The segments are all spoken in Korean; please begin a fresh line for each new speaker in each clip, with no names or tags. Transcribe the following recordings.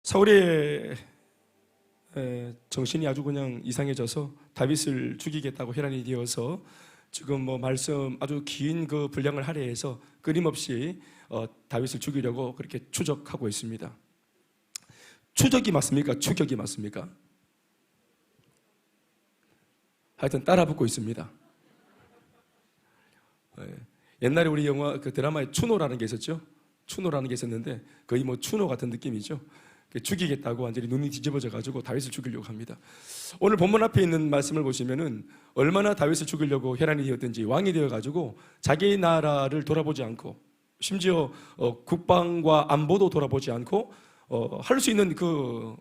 사울의 정신이 아주 그냥 이상해져서 다윗을 죽이겠다고 혈안이 되어서 지금 뭐 말씀 아주 긴 그 분량을 할애해서 끊임없이 다윗을 죽이려고 그렇게 추적하고 있습니다. 추적이 맞습니까? 추격이 맞습니까? 하여튼 따라붙고 있습니다. 옛날에 우리 영화 그 드라마에 추노라는 게 있었죠. 추노라는 게 있었는데 거의 뭐 추노 같은 느낌이죠. 죽이겠다고 완전히 눈이 뒤집어져 가지고 다윗을 죽이려고 합니다. 오늘 본문 앞에 있는 말씀을 보시면은 얼마나 다윗을 죽이려고 혈안이 되었든지 왕이 되어 가지고 자기 나라를 돌아보지 않고 심지어 국방과 안보도 돌아보지 않고 할 수 있는 그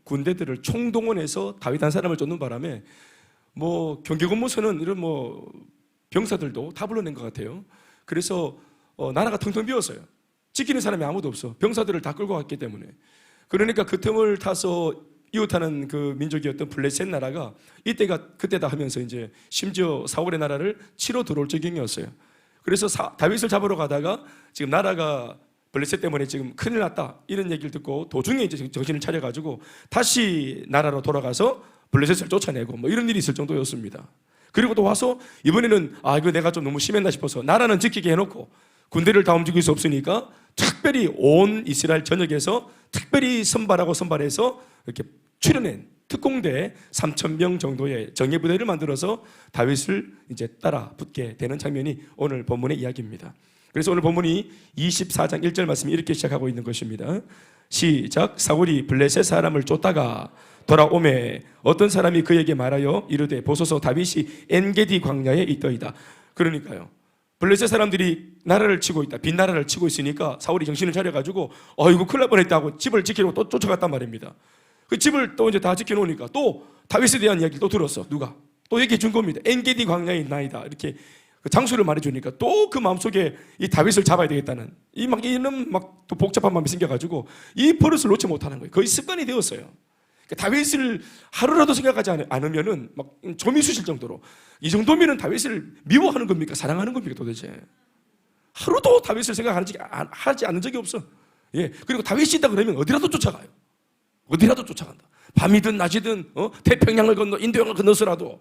군대들을 총동원해서 다윗 한 사람을 쫓는 바람에 뭐 경계근무선은 이런 뭐 병사들도 다 불러낸 것 같아요. 그래서 나라가 텅텅 비었어요. 지키는 사람이 아무도 없어. 병사들을 다 끌고 갔기 때문에. 그러니까 그 틈을 타서 이웃하는 그 민족이었던 블레셋 나라가 이때가 그때다 하면서 이제 심지어 사울의 나라를 치러 들어올 지경이었어요. 그래서 다윗을 잡으러 가다가 지금 나라가 블레셋 때문에 지금 큰일 났다 이런 얘기를 듣고 도중에 이제 정신을 차려가지고 다시 나라로 돌아가서 블레셋을 쫓아내고 뭐 이런 일이 있을 정도였습니다. 그리고 또 와서 이번에는 이거 내가 좀 너무 심했나 싶어서 나라는 지키게 해놓고 군대를 다 움직일 수 없으니까 특별히 온 이스라엘 전역에서 특별히 선발해서 이렇게 출연한 특공대 3,000명 정도의 정예부대를 만들어서 다윗을 이제 따라 붙게 되는 장면이 오늘 본문의 이야기입니다. 그래서 오늘 본문이 24장 1절 말씀이 이렇게 시작하고 있는 것입니다. 시작. 사울이 블레셋 사람을 쫓다가 돌아오매 어떤 사람이 그에게 말하여 이르되 보소서 다윗이 엔게디 광야에 있더이다. 그러니까요, 블레셋 사람들이 나라를 치고 있다, 빈 나라를 치고 있으니까 사울이 정신을 차려가지고 이거 큰일 날 뻔했다고 집을 지키려고 또 쫓아갔단 말입니다. 그 집을 또 이제 다 지켜놓으니까 또 다윗에 대한 이야기를 또 들었어. 누가 또 얘기해 준 겁니다. 엔게디 광야에 있나이다 이렇게 그 장소를 말해주니까 또 그 마음속에 이 다윗을 잡아야 되겠다는 이는 막 또 복잡한 마음이 생겨가지고 이 버릇을 놓지 못하는 거예요. 거의 습관이 되었어요. 다윗을 하루라도 생각하지 않으면은 막 좀이 쑤실 정도로, 이 정도면은 다윗을 미워하는 겁니까? 사랑하는 겁니까? 도대체 하루도 다윗을 생각하지 않은 적이 없어. 그리고 다윗이 있다 그러면 어디라도 쫓아가요. 어디라도 쫓아간다. 밤이든 낮이든 태평양을 건너 인도양을 건너서라도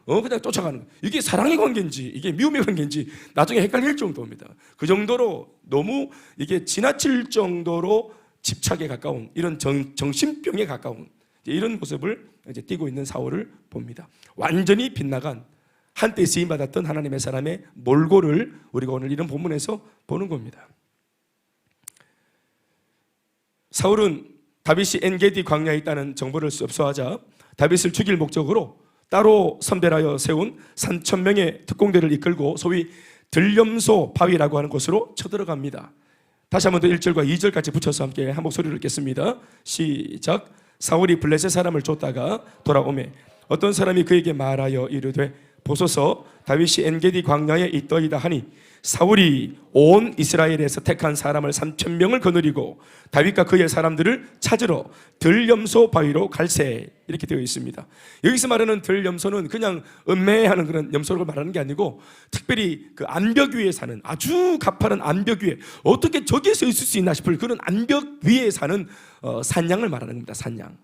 그냥 쫓아가는 거예요. 이게 사랑의 관계인지 이게 미움의 관계인지 나중에 헷갈릴 정도입니다. 그 정도로 너무 이게 지나칠 정도로 집착에 가까운 이런 정신병에 가까운 이런 모습을 이제 띠고 있는 사울을 봅니다. 완전히 빗나간 한때 쓰임받았던 하나님의 사람의 몰골을 우리가 오늘 이런 본문에서 보는 겁니다. 사울은 다윗이 엔게디 광야에 있다는 정보를 접수하자 다윗을 죽일 목적으로 따로 선별하여 세운 3,000명의 특공대를 이끌고 소위 들염소 바위라고 하는 곳으로 쳐들어갑니다. 다시 한번 더 1절과 2절 같이 붙여서 함께 한 목소리를 읽겠습니다. 시작. 사울이 블레셋 사람을 쫓다가 돌아오매 어떤 사람이 그에게 말하여 이르되 보소서 다윗이 엔게디 광야에 있더이다 하니 사울이 온 이스라엘에서 택한 사람을 3,000명을 거느리고 다윗과 그의 사람들을 찾으러 들염소 바위로 갈새 이렇게 되어 있습니다. 여기서 말하는 들염소는 그냥 음매하는 그런 염소를 말하는 게 아니고 특별히 그 암벽 위에 사는 아주 가파른 암벽 위에 어떻게 저기에서 있을 수 있나 싶을 그런 암벽 위에 사는 산양을 말하는 겁니다. 산양.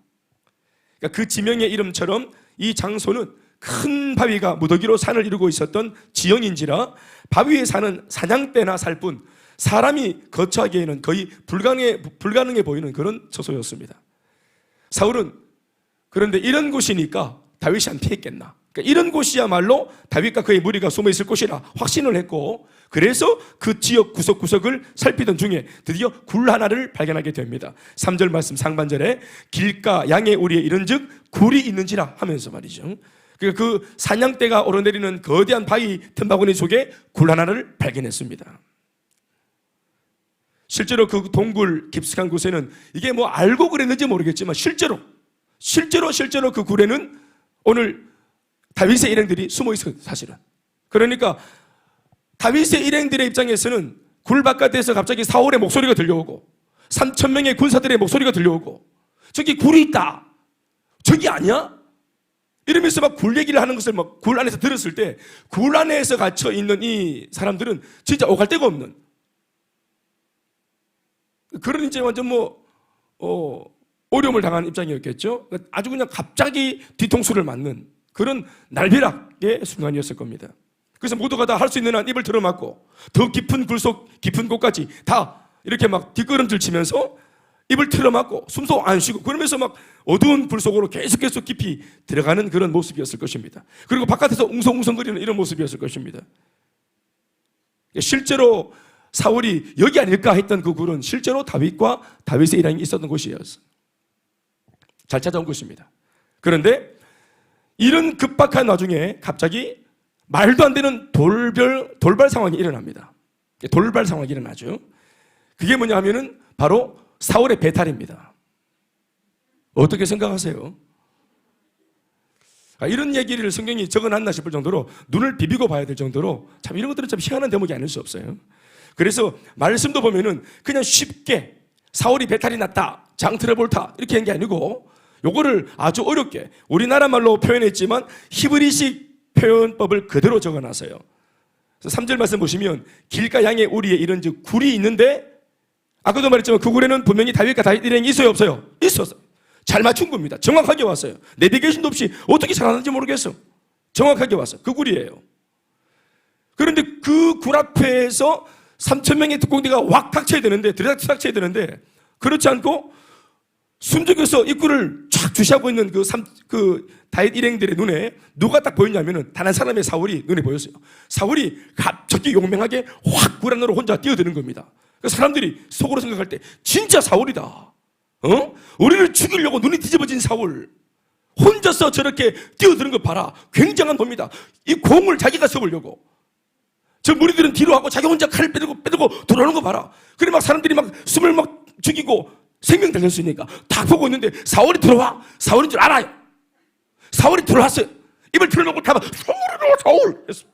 그러니까 그 지명의 이름처럼 이 장소는 큰 바위가 무더기로 산을 이루고 있었던 지형인지라 바위에 사는 사냥대나 살뿐 사람이 거처하기에는 거의 불가능해 보이는 그런 처소였습니다. 사울은 그런데 이런 곳이니까 다윗이 안 피했겠나, 그러니까 이런 곳이야말로 다윗과 그의 무리가 숨어 있을 곳이라 확신을 했고 그래서 그 지역 구석구석을 살피던 중에 드디어 굴 하나를 발견하게 됩니다. 3절 말씀 상반절에 길가 양의 우리에 이른즉 굴이 있는지라 하면서 말이죠. 그 사냥대가 오르내리는 거대한 바위 틈바구니 속에 굴 하나를 발견했습니다. 실제로 그 동굴 깊숙한 곳에는 이게 뭐 알고 그랬는지 모르겠지만 실제로 그 굴에는 오늘 다윗의 일행들이 숨어 있어요. 사실은. 그러니까 다윗의 일행들의 입장에서는 굴 바깥에서 갑자기 사울의 목소리가 들려오고 3,000명의 군사들의 목소리가 들려오고 저기 굴이 있다, 저기 아니야? 이러면서 막 굴 얘기를 하는 것을 막 굴 안에서 들었을 때 굴 안에서 갇혀 있는 이 사람들은 진짜 오갈 데가 없는 그런 이제 완전 어려움을 당한 입장이었겠죠. 아주 그냥 갑자기 뒤통수를 맞는 그런 날벼락의 순간이었을 겁니다. 그래서 모두가 다 할 수 있는 한 입을 들어막고 더 깊은 굴속 깊은 곳까지 다 이렇게 막 뒷걸음질 치면서 입을 틀어막고 숨도 안 쉬고 그러면서 막 어두운 굴 속으로 계속 깊이 들어가는 그런 모습이었을 것입니다. 그리고 바깥에서 웅성웅성거리는 이런 모습이었을 것입니다. 실제로 사울이 여기 아닐까 했던 그 굴은 실제로 다윗과 다윗의 일행이 있었던 곳이었어요. 잘 찾아온 곳입니다. 그런데 이런 급박한 와중에 갑자기 말도 안 되는 돌발 상황이 일어납니다. 돌발 상황이 일어나죠. 그게 뭐냐 하면은 바로 사울의 배탈입니다. 어떻게 생각하세요? 이런 얘기를 성경이 적어놨나 싶을 정도로 눈을 비비고 봐야 될 정도로 참 이런 것들은 참 희한한 대목이 아닐 수 없어요. 그래서 말씀도 보면은 그냥 쉽게 사울이 배탈이 났다, 장트러볼타 이렇게 한 게 아니고 요거를 아주 어렵게 우리나라 말로 표현했지만 히브리식 표현법을 그대로 적어놨어요. 3절 말씀 보시면 길가 양의 우리에 이런 즉 굴이 있는데 아까도 말했지만 그 굴에는 분명히 다윗과 다윗 일행이 있어요 없어요? 있었어요. 잘 맞춘 겁니다. 정확하게 왔어요. 내비게이션도 없이 어떻게 살았는지 모르겠어. 정확하게 왔어요. 그 굴이에요. 그런데 그 굴 앞에서 3,000명의 특공대가 확 닥쳐야 되는데 들이닥쳐야 되는데 그렇지 않고 숨죽여서 입구를 쫙 주시하고 있는 그 다윗 일행들의 눈에 누가 딱 보였냐면은 단 한 사람의 사울이 눈에 보였어요. 사울이 갑자기 용맹하게 확 굴 안으로 혼자 뛰어드는 겁니다. 사람들이 속으로 생각할 때 진짜 사울이다. 우리를 죽이려고 눈이 뒤집어진 사울. 혼자서 저렇게 뛰어드는 거 봐라. 굉장한 놈이다. 이 공을 자기가 써보려고. 저 무리들은 뒤로 하고 자기 혼자 칼을 빼들고 들어오는 거 봐라. 그래 막 사람들이 막 숨을 막 죽이고 생명 달렸으니까 다 보고 있는데 사울이 들어와. 사울인 줄 알아요. 사울이 들어왔어요. 입을 틀어놓고 다 사울 했어.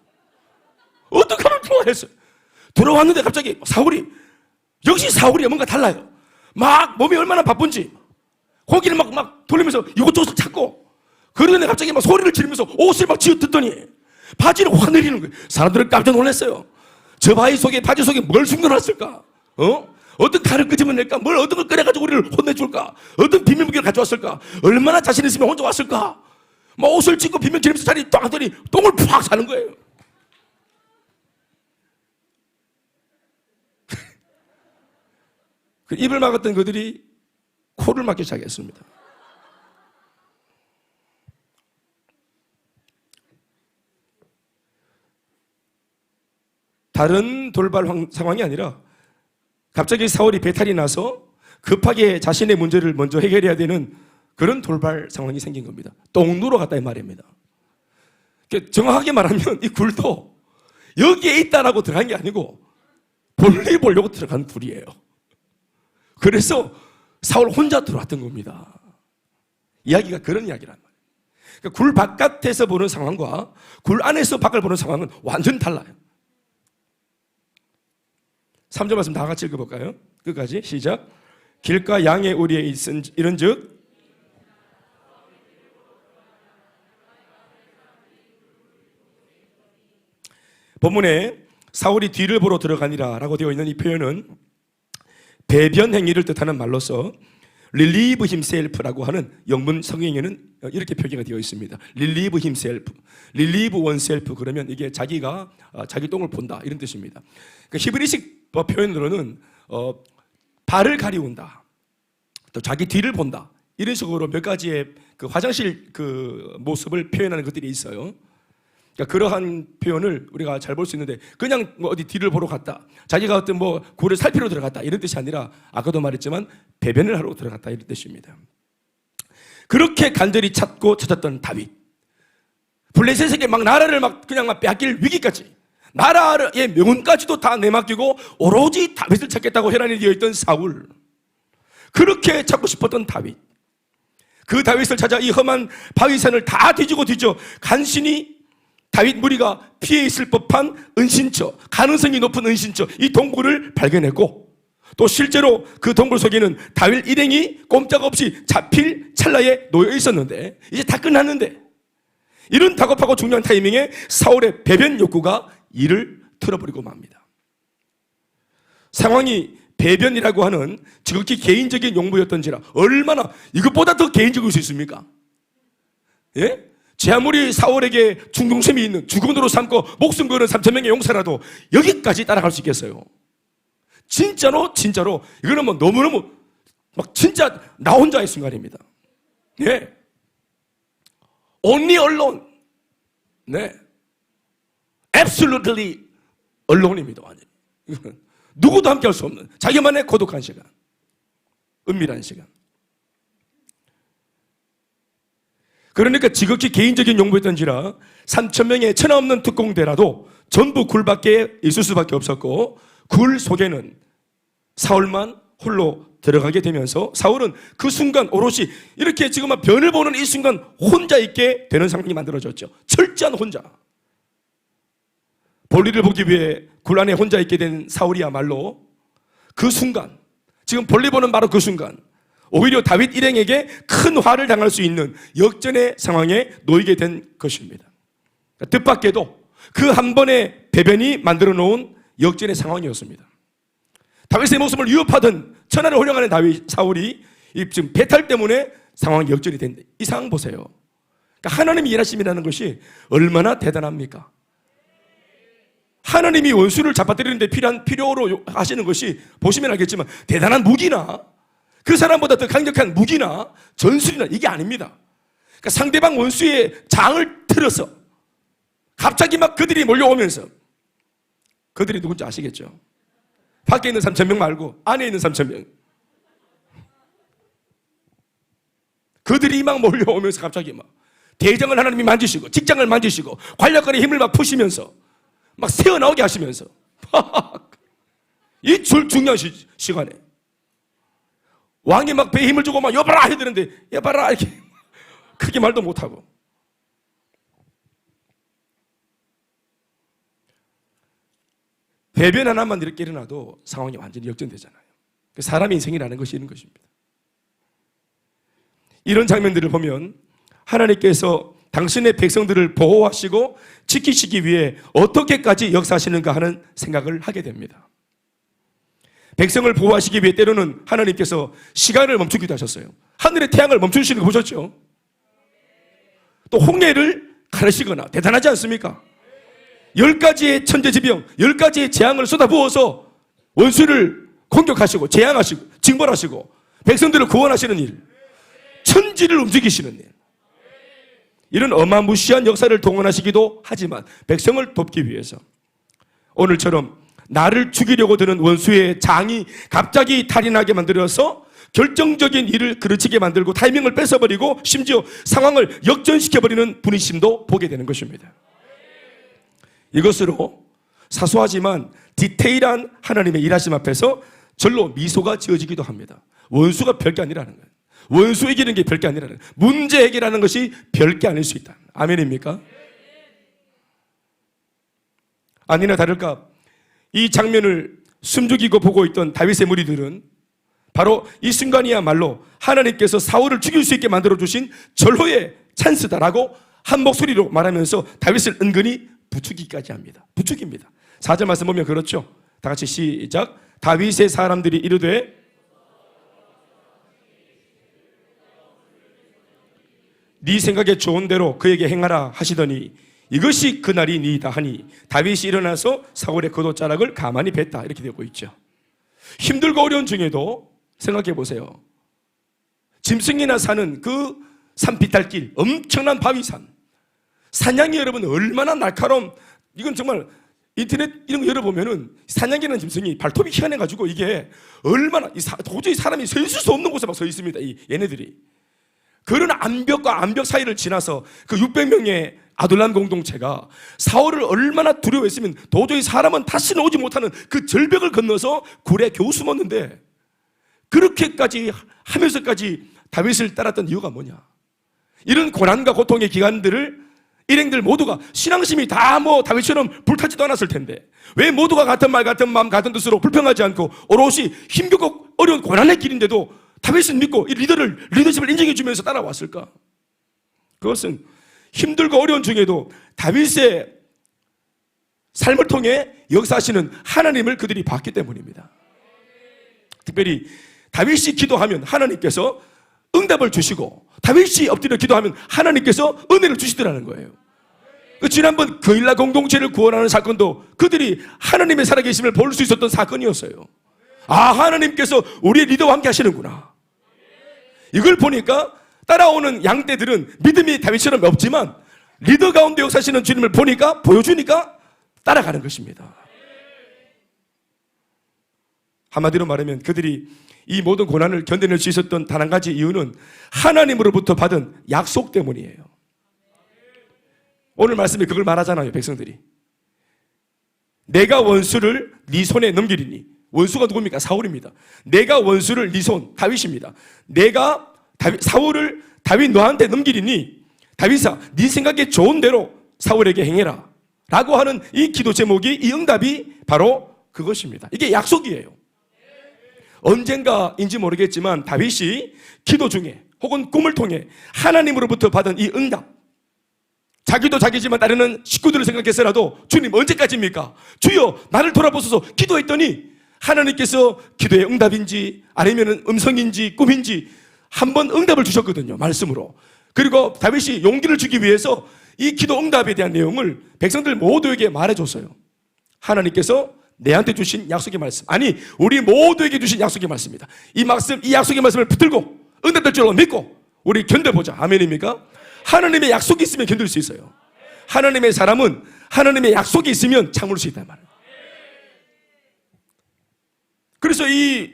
어떻게 하면 들어와 했어. 들어왔는데 갑자기 사울이 역시 사울이 뭔가 달라요. 막 몸이 얼마나 바쁜지 고기를 막 돌리면서 이것저것 찾고 그러는데 갑자기 막 소리를 지르면서 옷을 막 쥐어뜯더니 바지를 확 내리는 거예요. 사람들은 깜짝 놀랐어요. 저 바지 속에 뭘 숨겨놨을까? 어떤 칼을 끄집어낼까? 뭘 어떤 걸 꺼내가지고 우리를 혼내줄까? 어떤 비밀무기를 가져왔을까? 얼마나 자신 있으면 혼자 왔을까? 막 옷을 찢고 비명 지르면서 자리에 딱 하더니 똥을 팍 사는 거예요. 그 입을 막았던 그들이 코를 막기 시작했습니다. 다른 돌발 상황이 아니라 갑자기 사울이 배탈이 나서 급하게 자신의 문제를 먼저 해결해야 되는 그런 돌발 상황이 생긴 겁니다. 똥 누러 갔다 이 말입니다. 정확하게 말하면 이 굴도 여기에 있다라고 들어간 게 아니고 볼일 보려고 들어간 굴이에요. 그래서 사울 혼자 들어왔던 겁니다. 이야기가 그런 이야기란 말이에요. 그러니까 굴 바깥에서 보는 상황과 굴 안에서 밖을 보는 상황은 완전 달라요. 3절 말씀 다 같이 읽어볼까요? 끝까지 시작. 길가 양의 우리에 있은 이런즉 본문에 사울이 뒤를 보러 들어가니라 라고 되어 있는 이 표현은 배변 행위를 뜻하는 말로서 relieve himself라고 하는 영문 성경에는 이렇게 표기가 되어 있습니다. relieve himself, relieve oneself 그러면 이게 자기가 자기 똥을 본다 이런 뜻입니다. 그러니까 히브리식 표현으로는 발을 가리운다, 또 자기 뒤를 본다 이런 식으로 몇 가지의 그 화장실 그 모습을 표현하는 것들이 있어요. 그러니까 그러한 표현을 우리가 잘 볼 수 있는데 그냥 뭐 어디 뒤를 보러 갔다, 자기가 어떤 뭐 굴을 살피러 들어갔다 이런 뜻이 아니라 아까도 말했지만 배변을 하러 들어갔다 이런 뜻입니다. 그렇게 간절히 찾았던 다윗, 블레셋에게 막 나라를 막 그냥 막 빼앗길 위기까지, 나라의 명운까지도 다 내맡기고 오로지 다윗을 찾겠다고 혈안이 되어 있던 사울, 그렇게 찾고 싶었던 다윗, 그 다윗을 찾아 이 험한 바위산을 다 뒤지고 뒤져 간신히 다윗 무리가 피해 있을 법한 은신처, 가능성이 높은 은신처 이 동굴을 발견했고, 또 실제로 그 동굴 속에는 다윗 일행이 꼼짝없이 잡힐 찰나에 놓여 있었는데 이제 다 끝났는데 이런 다급하고 중요한 타이밍에 사울의 배변 욕구가 이를 틀어버리고 맙니다. 상황이 배변이라고 하는 지극히 개인적인 용무였던지라 얼마나 이것보다 더 개인적일 수 있습니까? 예? 제 아무리 사울에게 충동심이 있는 죽음으로 삼고 목숨 거는 3,000명의 용사라도 여기까지 따라갈 수 있겠어요? 진짜로 이거는 뭐 너무너무 막 진짜 나 혼자의 순간입니다. 예. Only alone. 네. Absolutely aloone입니다. 완전히. 누구도 함께 할 수 없는 자기만의 고독한 시간, 은밀한 시간. 그러니까 지극히 개인적인 용부였던지라 3,000명의 천하없는 특공대라도 전부 굴 밖에 있을 수밖에 없었고 굴 속에는 사울만 홀로 들어가게 되면서 사울은 그 순간 오롯이 이렇게 지금 변을 보는 이 순간 혼자 있게 되는 상황이 만들어졌죠. 철저한 혼자. 볼일을 보기 위해 굴 안에 혼자 있게 된 사울이야말로 그 순간, 지금 볼일 보는 바로 그 순간 오히려 다윗 일행에게 큰 화를 당할 수 있는 역전의 상황에 놓이게 된 것입니다. 뜻밖에도 그 한 번의 배변이 만들어 놓은 역전의 상황이었습니다. 다윗의 모습을 위협하던 천하를 호령하는 사울이 지금 배탈 때문에 상황이 역전이 된 이 상황 보세요. 그러니까 하나님이 일하심이라는 것이 얼마나 대단합니까? 하나님이 원수를 잡아뜨리는데 필요로 하시는 것이 보시면 알겠지만 대단한 무기나 그 사람보다 더 강력한 무기나 전술이나 이게 아닙니다. 그러니까 상대방 원수의 장을 틀어서 갑자기 막 그들이 몰려오면서 그들이 누군지 아시겠죠? 밖에 있는 3,000명 말고 안에 있는 3,000명. 그들이 막 몰려오면서 갑자기 막 대장을 하나님이 만지시고 직장을 만지시고 관략권의 힘을 막 푸시면서 막 새어나오게 하시면서 이 중요한 시간에 왕이 막 배에 힘을 주고 막 여봐라 해야 되는데 여봐라 이렇게 크게 말도 못하고 배변 하나만 이렇게 일어나도 상황이 완전히 역전되잖아요. 사람의 인생이라는 것이 이런 것입니다. 이런 장면들을 보면 하나님께서 당신의 백성들을 보호하시고 지키시기 위해 어떻게까지 역사하시는가 하는 생각을 하게 됩니다. 백성을 보호하시기 위해 때로는 하나님께서 시간을 멈추기도 하셨어요. 하늘의 태양을 멈추시는 거 보셨죠? 또 홍해를 가르시거나 대단하지 않습니까? 10가지의 천재지병, 10가지의 재앙을 쏟아부어서 원수를 공격하시고 재앙하시고 징벌하시고 백성들을 구원하시는 일, 천지를 움직이시는 일, 이런 어마무시한 역사를 동원하시기도 하지만 백성을 돕기 위해서 오늘처럼 나를 죽이려고 드는 원수의 장이 갑자기 탈이 나게 만들어서 결정적인 일을 그르치게 만들고 타이밍을 뺏어버리고 심지어 상황을 역전시켜버리는 분이심도 보게 되는 것입니다. 이것으로 사소하지만 디테일한 하나님의 일하심 앞에서 절로 미소가 지어지기도 합니다. 원수가 별게 아니라는 거예요. 원수 이기는 게 별게 아니라는 거예요. 문제 해결하는 것이 별게 아닐 수 있다. 아멘입니까? 아니나 다를까 이 장면을 숨죽이고 보고 있던 다윗의 무리들은 바로 이 순간이야말로 하나님께서 사울을 죽일 수 있게 만들어주신 절호의 찬스다라고 한 목소리로 말하면서 다윗을 은근히 부추기까지 합니다. 부추깁니다. 4절 말씀 보면 그렇죠. 다 같이 시작. 다윗의 사람들이 이르되 네 생각에 좋은 대로 그에게 행하라 하시더니 이것이 그날이니이다 하니 다윗이 일어나서 사울의 겉옷자락을 가만히 뱉다 이렇게 되고 있죠. 힘들고 어려운 중에도 생각해 보세요. 짐승이나 사는 그 산비탈길, 엄청난 바위산, 사냥이 여러분 얼마나 날카로운, 이건 정말 인터넷 이런 거 열어보면은 사냥개라는 짐승이 발톱이 희한해가지고 이게 얼마나 도저히 사람이 서 있을 수 없는 곳에 막 서 있습니다. 이 얘네들이. 그런 암벽과 암벽 사이를 지나서 그 600명의 아둘람 공동체가 사울을 얼마나 두려워했으면 도저히 사람은 다시는 오지 못하는 그 절벽을 건너서 굴에 겨우 숨었는데 그렇게까지 하면서까지 다윗을 따랐던 이유가 뭐냐? 이런 고난과 고통의 기간들을 일행들 모두가 신앙심이 다 다윗처럼 불타지도 않았을 텐데 왜 모두가 같은 말 같은 마음 같은 뜻으로 불평하지 않고 오롯이 힘겹고 어려운 고난의 길인데도 다윗을 믿고 이 리더십을 인정해 주면서 따라왔을까? 그것은 힘들고 어려운 중에도 다윗의 삶을 통해 역사하시는 하나님을 그들이 봤기 때문입니다. 특별히 다윗이 기도하면 하나님께서 응답을 주시고 다윗이 엎드려 기도하면 하나님께서 은혜를 주시더라는 거예요. 지난번 거일라 공동체를 구원하는 사건도 그들이 하나님의 살아계심을 볼 수 있었던 사건이었어요. 아, 하나님께서 우리의 리더와 함께 하시는구나. 이걸 보니까 따라오는 양떼들은 믿음이 다윗처럼 없지만 리더 가운데 역사하시는 주님을 보니까 보여주니까 따라가는 것입니다. 한마디로 말하면 그들이 이 모든 고난을 견뎌낼 수 있었던 단 한 가지 이유는 하나님으로부터 받은 약속 때문이에요. 오늘 말씀에 그걸 말하잖아요. 백성들이 내가 원수를 네 손에 넘기리니. 원수가 누굽니까? 사울입니다. 내가 원수를 네 손, 다윗입니다. 내가 사울을 다윗 너한테 넘기리니 다윗아 네 생각에 좋은 대로 사울에게 행해라 라고 하는 이 기도 제목이, 이 응답이 바로 그것입니다. 이게 약속이에요. 언젠가인지 모르겠지만 다윗이 기도 중에 혹은 꿈을 통해 하나님으로부터 받은 이 응답, 자기도 자기지만 따르는 식구들을 생각해서라도 주님 언제까지입니까? 주여 나를 돌아보소서 기도했더니 하나님께서 기도의 응답인지 아니면 음성인지 꿈인지 한번 응답을 주셨거든요. 말씀으로. 그리고 다윗이 용기를 주기 위해서 이 기도 응답에 대한 내용을 백성들 모두에게 말해줬어요. 하나님께서 내한테 주신 약속의 말씀, 아니 우리 모두에게 주신 약속의 말씀입니다. 이 약속의 말씀을 붙들고 응답될 줄로 믿고 우리 견뎌보자. 아멘입니까? 하나님의 약속이 있으면 견딜 수 있어요. 하나님의 사람은 하나님의 약속이 있으면 참을 수 있단 말이에요. 그래서 이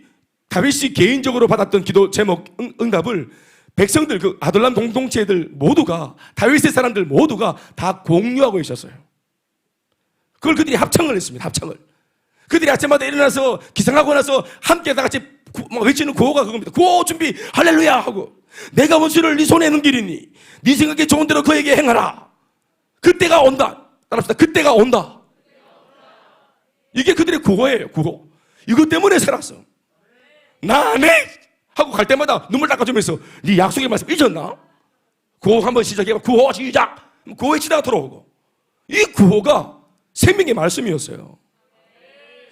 다윗이 개인적으로 받았던 기도 제목 응답을 백성들, 그 아둘람 공동체들 모두가, 다윗의 사람들 모두가 다 공유하고 있었어요. 그걸 그들이 합창을 했습니다. 합창을. 그들이 아침마다 일어나서 기상하고 나서 함께 다 같이 외치는 구호가 그겁니다. 구호 준비 할렐루야 하고 내가 원수를 네 손에 넘기리니 네 생각에 좋은 대로 그에게 행하라. 그때가 온다. 따라합시다. 그때가 온다. 이게 그들의 구호예요. 구호. 이것 때문에 살았어. 나 안 해! 하고 갈 때마다 눈물 닦아주면서 네 약속의 말씀 잊었나? 구호 한번 시작해봐. 구호 시작! 구호 외치다가 돌아오고. 이 구호가 생명의 말씀이었어요.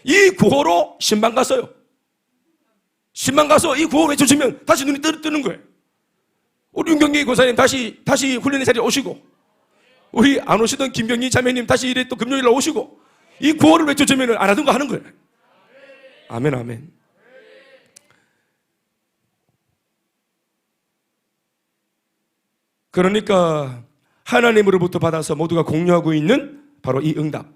이 구호로 신방 갔어요. 신방 가서 이 구호를 외쳐주면 다시 눈이 뜨는 거예요. 우리 윤경기 고사님 다시 훈련의 자리에 오시고, 우리 안 오시던 김경희 자매님 다시 이래 또 금요일에 오시고, 이 구호를 외쳐주면 안 하던 거 하는 거예요. 아멘, 아멘. 그러니까 하나님으로부터 받아서 모두가 공유하고 있는 바로 이 응답,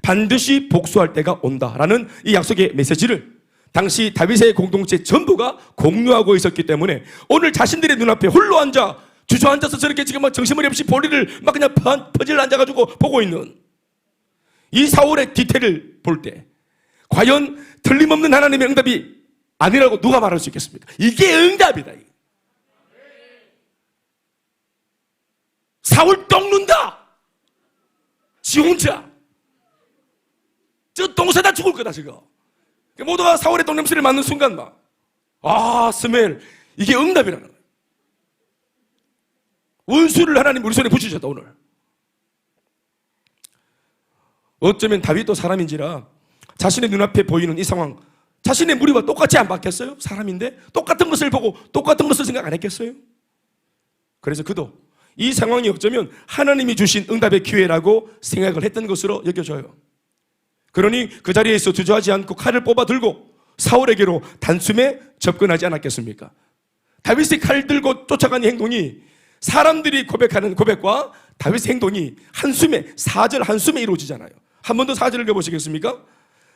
반드시 복수할 때가 온다라는 이 약속의 메시지를 당시 다윗의 공동체 전부가 공유하고 있었기 때문에 오늘 자신들의 눈앞에 홀로 앉아 주저앉아서 저렇게 지금 막 정신머리 없이 볼일을 막 그냥 퍼즐 앉아가지고 보고 있는 이 사울의 뒤태를 볼 때 과연 틀림없는 하나님의 응답이 아니라고 누가 말할 수 있겠습니까? 이게 응답이다. 사울 똥 눈다. 지 혼자. 저 똥 싸다 죽을 거다 지금. 모두가 사울의 똥 냄새를 맡는 순간 막 스멜. 이게 응답이라는 거예요. 원수를 하나님 우리 손에 붙이셨다 오늘. 어쩌면 다윗도 사람인지라 자신의 눈앞에 보이는 이 상황, 자신의 무리와 똑같이 안 바뀌었어요? 사람인데 똑같은 것을 보고 똑같은 것을 생각 안 했겠어요? 그래서 그도 이 상황이 어쩌면 하나님이 주신 응답의 기회라고 생각을 했던 것으로 여겨져요. 그러니 그 자리에서 주저하지 않고 칼을 뽑아 들고 사울에게로 단숨에 접근하지 않았겠습니까? 다윗이 칼 들고 쫓아가는 행동이 사람들이 고백하는 고백과 다윗의 행동이 한숨에, 사절 한숨에 이루어지잖아요. 한 번 더 사절을 읽어보시겠습니까?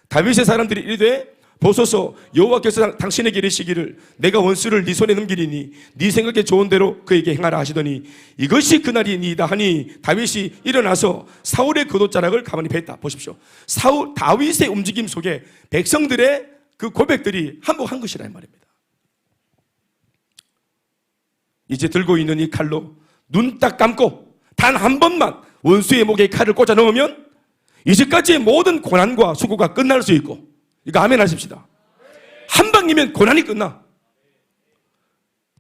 다윗의 사람들이 이르되 보소서 여호와께서 당신에게 이르시기를 내가 원수를 네 손에 넘기리니 네 생각에 좋은 대로 그에게 행하라 하시더니 이것이 그날이니이다 하니 다윗이 일어나서 사울의 겉옷자락을 가만히 뱉다. 보십시오. 다윗의 움직임 속에 백성들의 그 고백들이 한복한 것이라 이 말입니다. 이제 들고 있는 이 칼로 눈 딱 감고 단 한 번만 원수의 목에 칼을 꽂아 넣으면 이제까지의 모든 고난과 수고가 끝날 수 있고, 이거 아멘 하십시다. 한 방이면 고난이 끝나.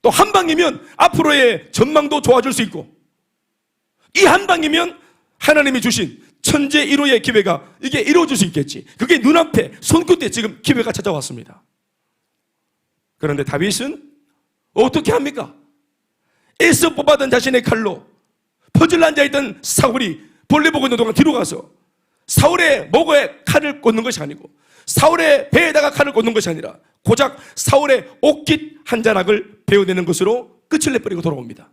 또 한 방이면 앞으로의 전망도 좋아질 수 있고, 이 한 방이면 하나님이 주신 천재 1호의 기회가 이게 이루어질 수 있겠지. 그게 눈앞에 손끝에 지금 기회가 찾아왔습니다. 그런데 다윗은 어떻게 합니까? 애써 뽑아던 자신의 칼로 퍼즐 앉아있던 사울이 볼일 보고 있는 동안 뒤로 가서 사울의 목에 칼을 꽂는 것이 아니고 사울의 배에다가 칼을 꽂는 것이 아니라 고작 사울의 옷깃 한 자락을 베어내는 것으로 끝을 내버리고 돌아옵니다.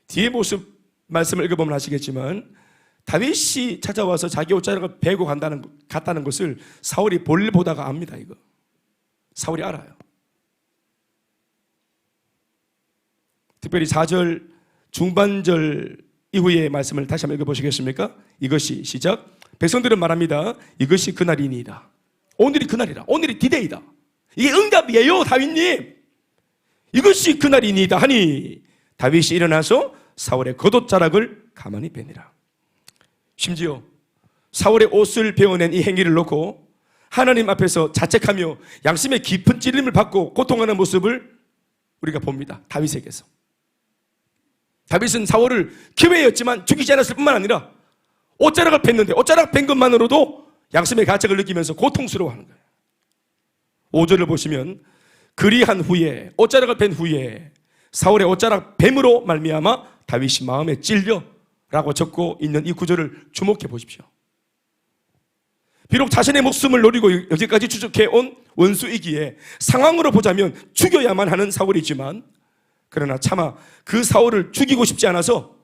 뒤에 모습 말씀을 읽어보면 아시겠지만 다윗이 찾아와서 자기 옷자락을 베고 갔다는 것을 사울이 볼일 보다가 압니다. 이거 사울이 알아요. 특별히 4절 중반절 이후의 말씀을 다시 한번 읽어보시겠습니까? 이것이 시작. 백성들은 말합니다. 이것이 그날이니이다. 오늘이 그날이다. 오늘이 디데이다. 이게 응답이에요, 다윗님. 이것이 그날이니이다 하니 다윗이 일어나서 사울의 겉옷자락을 가만히 빼니라. 심지어 사울의 옷을 베어낸 이 행위를 놓고 하나님 앞에서 자책하며 양심의 깊은 찔림을 받고 고통하는 모습을 우리가 봅니다. 다윗에게서. 다윗은 사울을 기회였지만 죽이지 않았을 뿐만 아니라 옷자락을 뺐는데 옷자락 뺀 것만으로도 양심의 가책을 느끼면서 고통스러워하는 거예요. 5절을 보시면 그리한 후에 옷자락을 뺀 후에 사울의 옷자락 뱀으로 말미암아 다윗이 마음에 찔려 라고 적고 있는 이 구절을 주목해 보십시오. 비록 자신의 목숨을 노리고 여기까지 추적해온 원수이기에 상황으로 보자면 죽여야만 하는 사울이지만 그러나 차마 그 사울을 죽이고 싶지 않아서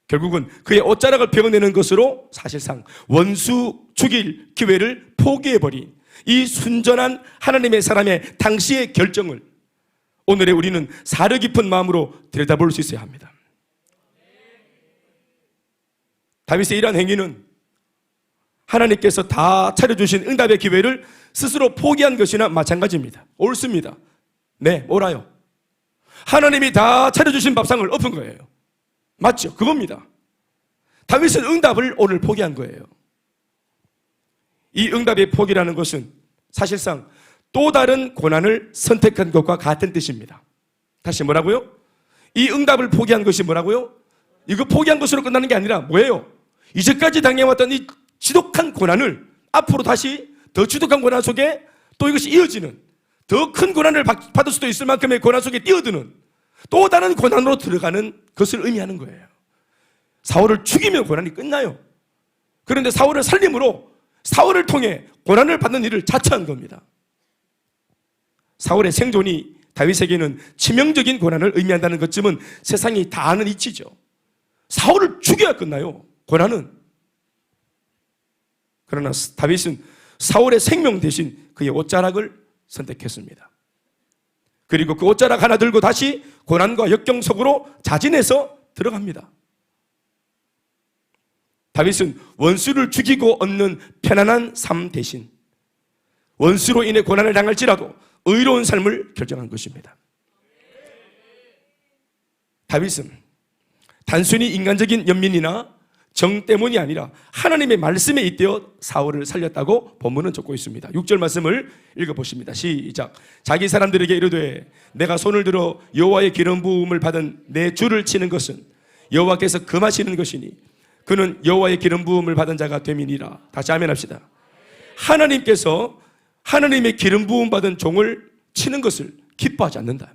결국은 그의 옷자락을 베어내는 것으로 사실상 원수 죽일 기회를 포기해버린 이 순전한 하나님의 사람의 당시의 결정을 오늘의 우리는 사려 깊은 마음으로 들여다볼 수 있어야 합니다. 다윗의 이러한 행위는 하나님께서 다 차려주신 응답의 기회를 스스로 포기한 것이나 마찬가지입니다. 옳습니다. 네, 옳아요. 하나님이 다 차려주신 밥상을 엎은 거예요. 맞죠? 그겁니다. 다윗은 응답을 오늘 포기한 거예요. 이 응답의 포기라는 것은 사실상 또 다른 고난을 선택한 것과 같은 뜻입니다. 다시 뭐라고요? 이 응답을 포기한 것이 뭐라고요? 이거 포기한 것으로 끝나는 게 아니라 뭐예요? 이제까지 당해왔던 이 지독한 고난을 앞으로 다시 더 지독한 고난 속에 또 이것이 이어지는 더 큰 고난을 받을 수도 있을 만큼의 고난 속에 뛰어드는 또 다른 고난으로 들어가는 것을 의미하는 거예요. 사울을 죽이면 고난이 끝나요. 그런데 사울을 살림으로 사울을 통해 고난을 받는 일을 자처한 겁니다. 사울의 생존이 다윗에게는 치명적인 고난을 의미한다는 것쯤은 세상이 다 아는 이치죠. 사울을 죽여야 끝나요, 고난은. 그러나 다윗은 사울의 생명 대신 그의 옷자락을 선택했습니다. 그리고 그 옷자락 하나 들고 다시 고난과 역경 속으로 자진해서 들어갑니다. 다윗은 원수를 죽이고 얻는 편안한 삶 대신 원수로 인해 고난을 당할지라도 의로운 삶을 결정한 것입니다. 다윗은 단순히 인간적인 연민이나 정 때문이 아니라 하나님의 말씀에 잇대어 사울을 살렸다고 본문은 적고 있습니다. 6절 말씀을 읽어보십니다. 시작. 자기 사람들에게 이르되 내가 손을 들어 여호와의 기름 부음을 받은 내 주를 치는 것은 여호와께서 금하시는 것이니 그는 여호와의 기름 부음을 받은 자가 됨이니라. 다시 아멘합시다. 하나님께서 하나님의 기름 부음 받은 종을 치는 것을 기뻐하지 않는다.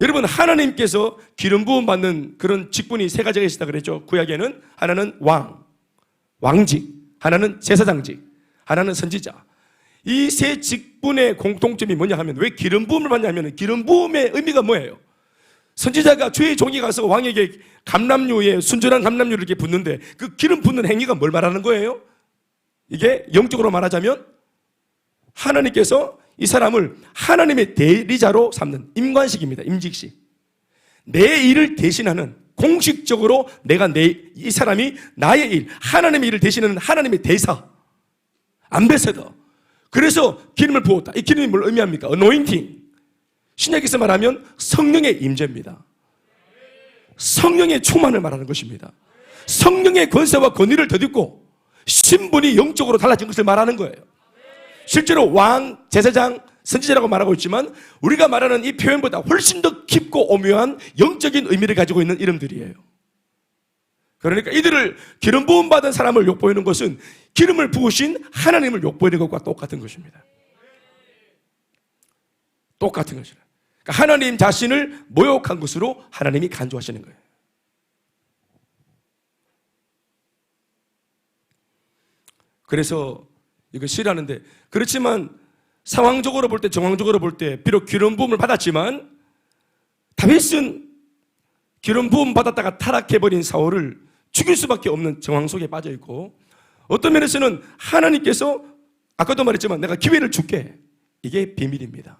여러분, 하나님께서 기름 부음 받는 그런 직분이 세 가지가 있다 그랬죠. 구약에는 하나는 왕직, 하나는 제사장직, 하나는 선지자. 이 세 직분의 공통점이 뭐냐 하면 왜 기름 부음을 받냐면 기름 부음의 의미가 뭐예요? 선지자가 주의 종이 가서 왕에게 감람류에 순전한 감람류를 이렇게 붓는데 그 기름 붓는 행위가 뭘 말하는 거예요? 이게 영적으로 말하자면 하나님께서 이 사람을 하나님의 대리자로 삼는 임관식입니다. 임직식. 내 일을 대신하는 공식적으로 내가 이 사람이 나의 일, 하나님의 일을 대신하는 하나님의 대사, 암베세더. 그래서 기름을 부었다. 이 기름이 뭘 의미합니까? 어노인팅. 신약에서 말하면 성령의 임재입니다. 성령의 충만을 말하는 것입니다. 성령의 권세와 권위를 덧입고 신분이 영적으로 달라진 것을 말하는 거예요. 실제로 왕, 제사장, 선지자라고 말하고 있지만 우리가 말하는 이 표현보다 훨씬 더 깊고 오묘한 영적인 의미를 가지고 있는 이름들이에요. 그러니까 이들을 기름 부음 받은 사람을 욕보이는 것은 기름을 부으신 하나님을 욕보이는 것과 똑같은 것입니다. 똑같은 것이라. 그러니까 하나님 자신을 모욕한 것으로 하나님이 간주하시는 거예요. 그래서 이거 싫어하는데, 그렇지만 상황적으로 볼 때, 정황적으로 볼 때 비록 기름 부음을 받았지만 다윗은 기름 부음 받았다가 타락해버린 사울을 죽일 수밖에 없는 정황 속에 빠져 있고, 어떤 면에서는 하나님께서 아까도 말했지만 내가 기회를 줄게, 이게 비밀입니다.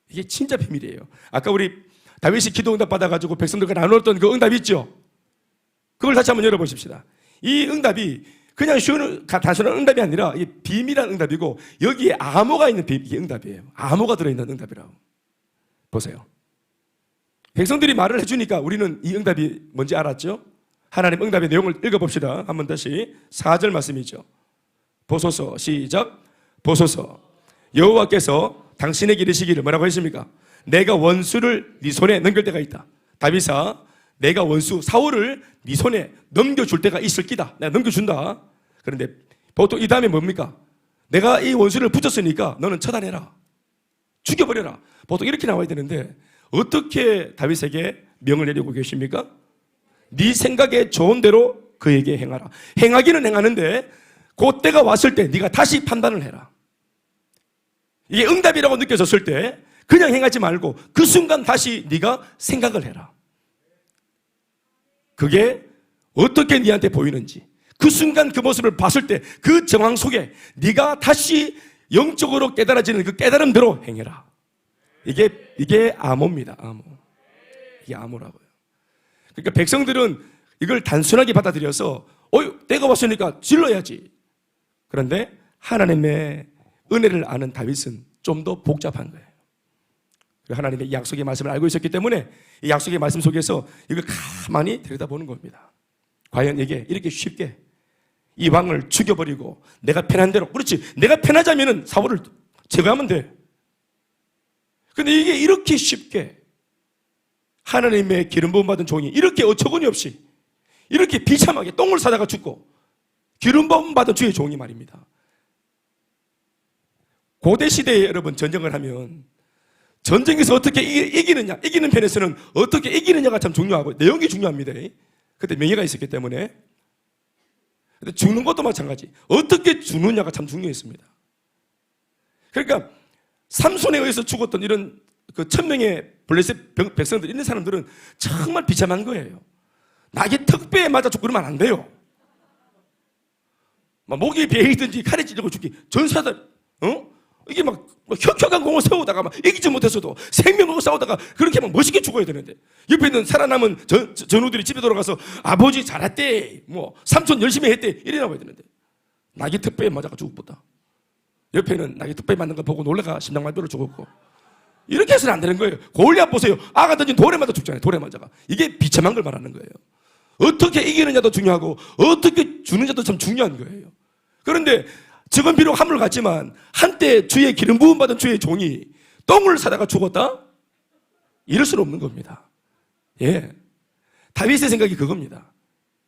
이게 진짜 비밀이에요. 아까 우리 다윗이 기도 응답 받아가지고 백성들과 나누었던 그 응답 있죠? 그걸 다시 한번 열어보십시다. 이 응답이 그냥 쉬운 단순한 응답이 아니라 이게 비밀한 응답이고, 여기에 암호가 있는 이게 응답이에요. 암호가 들어있는 응답이라고. 보세요. 백성들이 말을 해주니까 우리는 이 응답이 뭔지 알았죠? 하나님 응답의 내용을 읽어봅시다. 한번 다시 4절 말씀이죠. 보소서, 시작. 보소서, 여호와께서 당신에게 이르시기를 뭐라고 하십니까? 내가 원수를 네 손에 넘길 때가 있다. 다윗아, 내가 원수 사울을 네 손에 넘겨줄 때가 있을 끼다. 내가 넘겨준다. 그런데 보통 이 다음에 뭡니까? 내가 이 원수를 붙였으니까 너는 처단해라, 죽여버려라. 보통 이렇게 나와야 되는데 어떻게 다윗에게 명을 내리고 계십니까? 네 생각에 좋은 대로 그에게 행하라. 행하기는 행하는데 그 때가 왔을 때 네가 다시 판단을 해라. 이게 응답이라고 느껴졌을 때 그냥 행하지 말고 그 순간 다시 네가 생각을 해라. 그게 어떻게 네한테 보이는지, 그 순간 그 모습을 봤을 때 그 정황 속에 네가 다시 영적으로 깨달아지는 그 깨달음대로 행해라. 이게 암호입니다. 암호. 이게 암호라고요. 그러니까 백성들은 이걸 단순하게 받아들여서 때가 왔으니까 질러야지. 그런데 하나님의 은혜를 아는 다윗은 좀 더 복잡한 거예요. 하나님의 약속의 말씀을 알고 있었기 때문에 이 약속의 말씀 속에서 이걸 가만히 들여다보는 겁니다. 과연 이게 이렇게 쉽게 이 왕을 죽여버리고 내가 편한 대로, 그렇지, 내가 편하자면 사울을 제거하면 돼. 근데 이게 이렇게 쉽게 하나님의 기름 부음 받은 종이 이렇게 어처구니 없이 이렇게 비참하게 똥을 싸다가 죽고, 기름 부음 받은 주의 종이 말입니다. 고대 시대에 여러분 전쟁을 하면 전쟁에서 어떻게 이기느냐, 이기는 편에서는 어떻게 이기느냐가 참 중요하고 내용이 중요합니다. 그때 명예가 있었기 때문에. 근데 죽는 것도 마찬가지. 어떻게 죽느냐가 참 중요했습니다. 그러니까 삼손에 의해서 죽었던 이런 그 1000명의 블레셋 백성들, 있는 사람들은 정말 비참한 거예요. 낙이 턱뼈에 맞아 죽고 그러면 안 돼요. 막 목이 베이든지 칼에 찔리고 죽기. 전사들, 이게 막 혁혁한 공을 세우다가 막 이기지 못했어도 생명으로 싸우다가 그렇게 막 멋있게 죽어야 되는데, 옆에 있는 살아남은 전우들이 집에 돌아가서 아버지 잘했대, 뭐 삼촌 열심히 했대, 이래 나와야 되는데 낙이 턱뼈에 맞아가 죽었다. 옆에는 낙이 턱뼈에 맞는 거 보고 놀라가 심장마비로 죽었고. 이렇게 해서는 안 되는 거예요. 골리앗 보세요. 아가 던진 돌에 맞아 죽잖아요. 돌에 맞아가. 이게 비참한 걸 말하는 거예요. 어떻게 이기느냐도 중요하고 어떻게 주느냐도 참 중요한 거예요. 그런데 적은 비록 함을 갔지만 한때 주의 기름 부음 받은 주의 종이 똥을 사다가 죽었다? 이럴 수는 없는 겁니다. 예, 다윗의 생각이 그겁니다.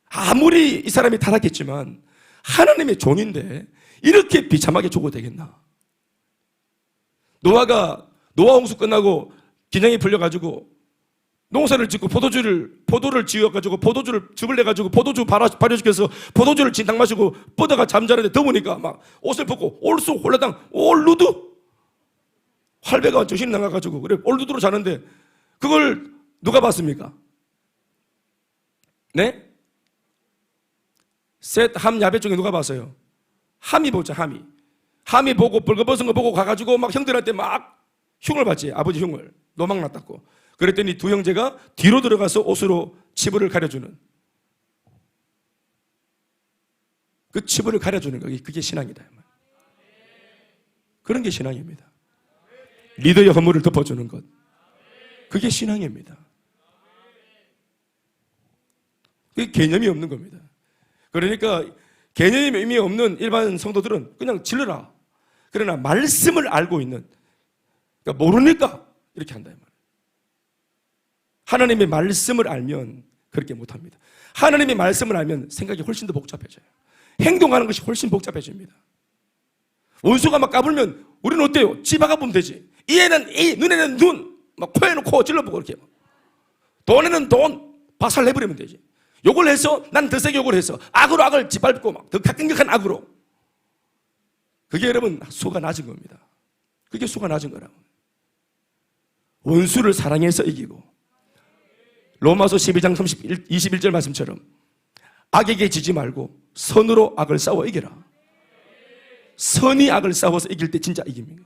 아무리 이 사람이 타락했지만 하나님의 종인데 이렇게 비참하게 죽어도 되겠나? 노아 홍수 끝나고 기냥이 풀려가지고 농사를 짓고 포도를 지어가지고 포도주를 즙을 내가지고 포도주 발효시켜서 포도주를 진탕 마시고 뻗어가 잠자는데 더우니까 막 옷을 벗고 올수 홀라당 올루드 활배가 정신이 나가가지고 그래 올루드로 자는데 그걸 누가 봤습니까? 네? 셋, 함, 야벳 중에 누가 봤어요? 함이 보자. 함이 보고 벌거벗은 거 보고 가가지고 막 형들한테 막 흉을 받지. 아버지 흉을 노망 났다고. 그랬더니 두 형제가 뒤로 들어가서 옷으로 치부를 가려주는, 그 치부를 가려주는 거, 그게 신앙이다. 그런 게 신앙입니다. 리더의 허물을 덮어주는 것, 그게 신앙입니다. 그게 개념이 없는 겁니다. 그러니까 개념이 없는 일반 성도들은 그냥 질러라. 그러나 말씀을 알고 있는, 그러니까 모르니까 이렇게 한다. 하나님의 말씀을 알면 그렇게 못합니다. 하나님의 말씀을 알면 생각이 훨씬 더 복잡해져요. 행동하는 것이 훨씬 복잡해집니다. 원수가 막 까불면 우리는 어때요? 집어가보면 되지. 이에는 이, 눈에는 눈, 막 코에는 코 찔러보고 그렇게. 돈에는 돈, 박살 내버리면 되지. 욕을 해서 난 더 세게 욕을 해서 악으로 악을 짓밟고 막 더 강력한 악으로. 그게 여러분 수가 낮은 겁니다. 그게 수가 낮은 거라고. 원수를 사랑해서 이기고 로마서 12장 21절 말씀처럼 악에게 지지 말고 선으로 악을 싸워 이겨라. 선이 악을 싸워서 이길 때 진짜 이깁니다.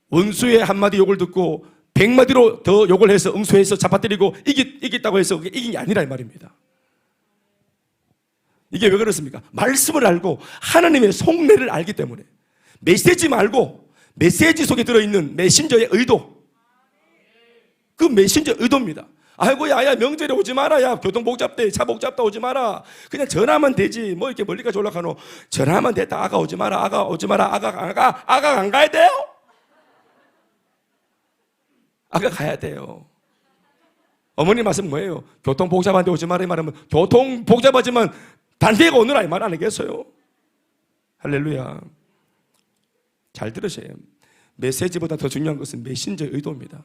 원수의 한마디 욕을 듣고 100마디로 더 욕을 해서 응수해서 잡아뜨리고 이겼다고 해서 그게 이긴 게 아니라 이 말입니다. 이게 왜 그렇습니까? 말씀을 알고 하나님의 속내를 알기 때문에 메시지 말고 메시지 속에 들어있는 메신저의 의도, 그 메신저 의도입니다. 아이고 야야 명절에 오지 마라. 야 교통 복잡돼. 차 복잡다 오지 마라. 그냥 전화하면 되지. 뭐 이렇게 멀리까지 올라가노. 전화하면 됐다. 아가 오지 마라. 아가 오지 마라. 아가 안 가야 돼요? 아가 가야 돼요. 어머니 말씀 뭐예요? 교통 복잡한데 오지 마라 이 말하면 교통 복잡하지만 반대가 오느라 이 말 안 하겠어요? 할렐루야. 잘 들으세요. 메시지보다 더 중요한 것은 메신저의 의도입니다.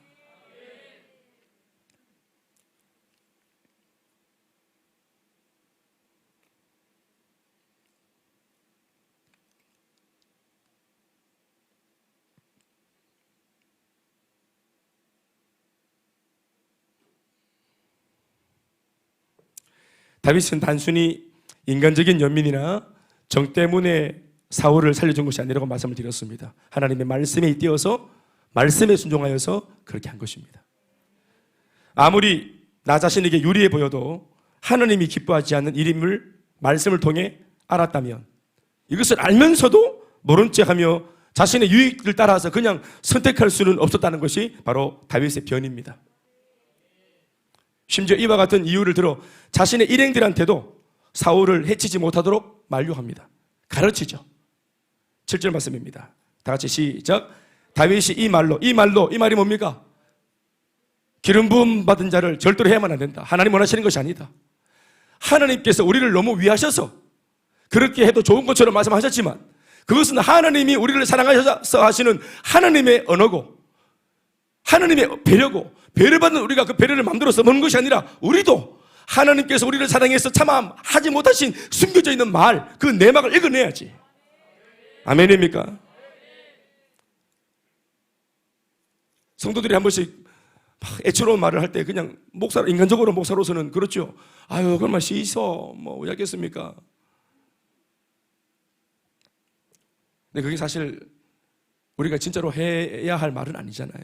다윗은 단순히 인간적인 연민이나 정 때문에 사울을 살려준 것이 아니라고 말씀을 드렸습니다. 하나님의 말씀에 띄어서 말씀에 순종하여서 그렇게 한 것입니다. 아무리 나 자신에게 유리해 보여도 하나님이 기뻐하지 않는 일임을 말씀을 통해 알았다면 이것을 알면서도 모른 척하며 자신의 유익을 따라서 그냥 선택할 수는 없었다는 것이 바로 다윗의 변입니다. 심지어 이와 같은 이유를 들어 자신의 일행들한테도 사울을 해치지 못하도록 만류합니다. 가르치죠. 7절 말씀입니다. 다 같이 시작. 다윗이 이 말이 뭡니까? 기름 부음 받은 자를 절대로 해야만 안 된다. 하나님 원하시는 것이 아니다. 하나님께서 우리를 너무 위하셔서 그렇게 해도 좋은 것처럼 말씀하셨지만 그것은 하나님이 우리를 사랑하셔서 하시는 하나님의 언어고 하나님의 배려고 배려받는 우리가 그 배려를 마음대로 써먹는 것이 아니라 우리도 하나님께서 우리를 사랑해서 참 하지 못하신 숨겨져 있는 말, 그 내막을 읽어내야지. 아멘입니까? 성도들이 한 번씩 애처로운 말을 할 때 그냥 인간적으로 목사로서는 그렇죠. 아유, 그런 말 씻어. 뭐, 왜 하겠습니까? 근데 그게 사실 우리가 진짜로 해야 할 말은 아니잖아요.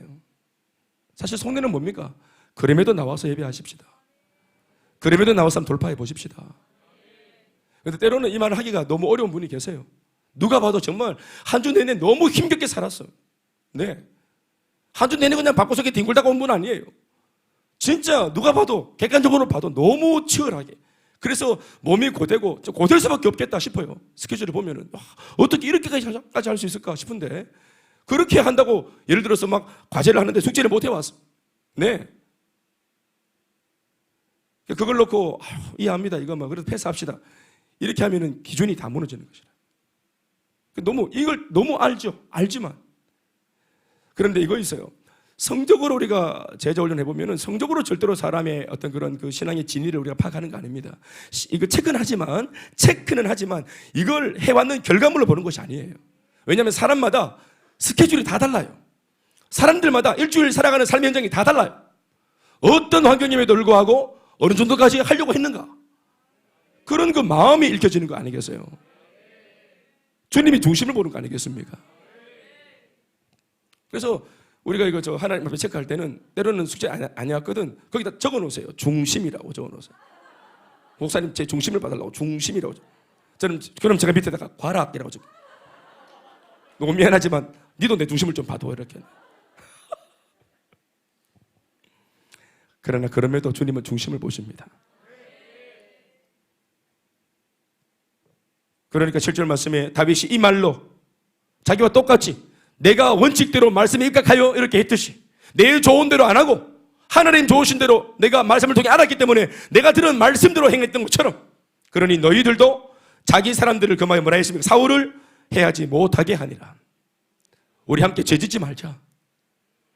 사실 속내는 뭡니까? 그럼에도 나와서 예배하십시다. 그럼에도 나와서 한번 돌파해 보십시다. 그런데 때로는 이 말을 하기가 너무 어려운 분이 계세요. 누가 봐도 정말 한 주 내내 너무 힘겹게 살았어요. 네. 한 주 내내 그냥 방구석에 뒹굴다가 온 분 아니에요. 진짜 누가 봐도 객관적으로 봐도 너무 치열하게. 그래서 몸이 고되고 고될 수밖에 없겠다 싶어요. 스케줄을 보면은 어떻게 이렇게까지 할 수 있을까 싶은데 그렇게 한다고 예를 들어서 막 과제를 하는데 숙제를 못 해왔어. 네. 그걸 놓고 이해합니다. 이거 막 그래도 패스합시다. 이렇게 하면은 기준이 다 무너지는 것이라. 이걸 너무 알지만 그런데 이거 있어요. 성적으로 우리가 제자 훈련해 보면은 성적으로 절대로 사람의 어떤 그런 그 신앙의 진위를 우리가 파악하는 거 아닙니다. 이거 체크는 하지만 이걸 해왔는 결과물로 보는 것이 아니에요. 왜냐하면 사람마다 스케줄이 다 달라요. 사람들마다 일주일 살아가는 삶의 현장이 다 달라요. 어떤 환경임에도 불구하고 어느 정도까지 하려고 했는가? 그런 그 마음이 읽혀지는 거 아니겠어요? 주님이 중심을 보는 거 아니겠습니까? 그래서 우리가 이거 하나님 앞에 체크할 때는 때로는 숙제 아니었거든. 거기다 적어 놓으세요. 중심이라고 적어 놓으세요. 목사님 제 중심을 봐달라고 중심이라고. 그럼 제가 밑에다가 과락이라고 적어. 너무 미안하지만 니도 내 중심을 좀 봐도 이렇게. 그러나 그럼에도 주님은 중심을 보십니다. 그러니까 7절 말씀에 다윗이 이 말로 자기와 똑같이 내가 원칙대로 말씀에 입각하여 이렇게 했듯이 내 좋은 대로 안 하고 하나님 좋으신 대로 내가 말씀을 통해 알았기 때문에 내가 들은 말씀대로 행했던 것처럼, 그러니 너희들도 자기 사람들을 그마에 뭐라 했습니까? 사울을 해하지 못하게 하니라. 우리 함께 죄짓지 말자.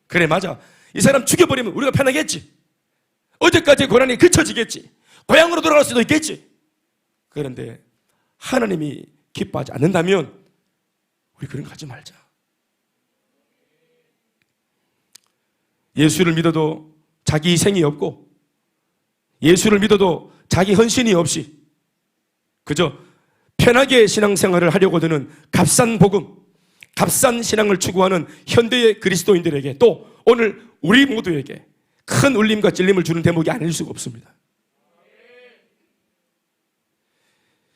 그래, 맞아. 이 사람 죽여버리면 우리가 편하겠지. 어제까지의 고난이 그쳐지겠지. 고향으로 돌아갈 수도 있겠지. 그런데 하나님이 기뻐하지 않는다면 우리 그런 거 하지 말자. 예수를 믿어도 자기 희생이 없고, 예수를 믿어도 자기 헌신이 없이 그저 편하게 신앙생활을 하려고 드는 값싼 복음, 값싼 신앙을 추구하는 현대의 그리스도인들에게, 또 오늘 우리 모두에게 큰 울림과 찔림을 주는 대목이 아닐 수가 없습니다.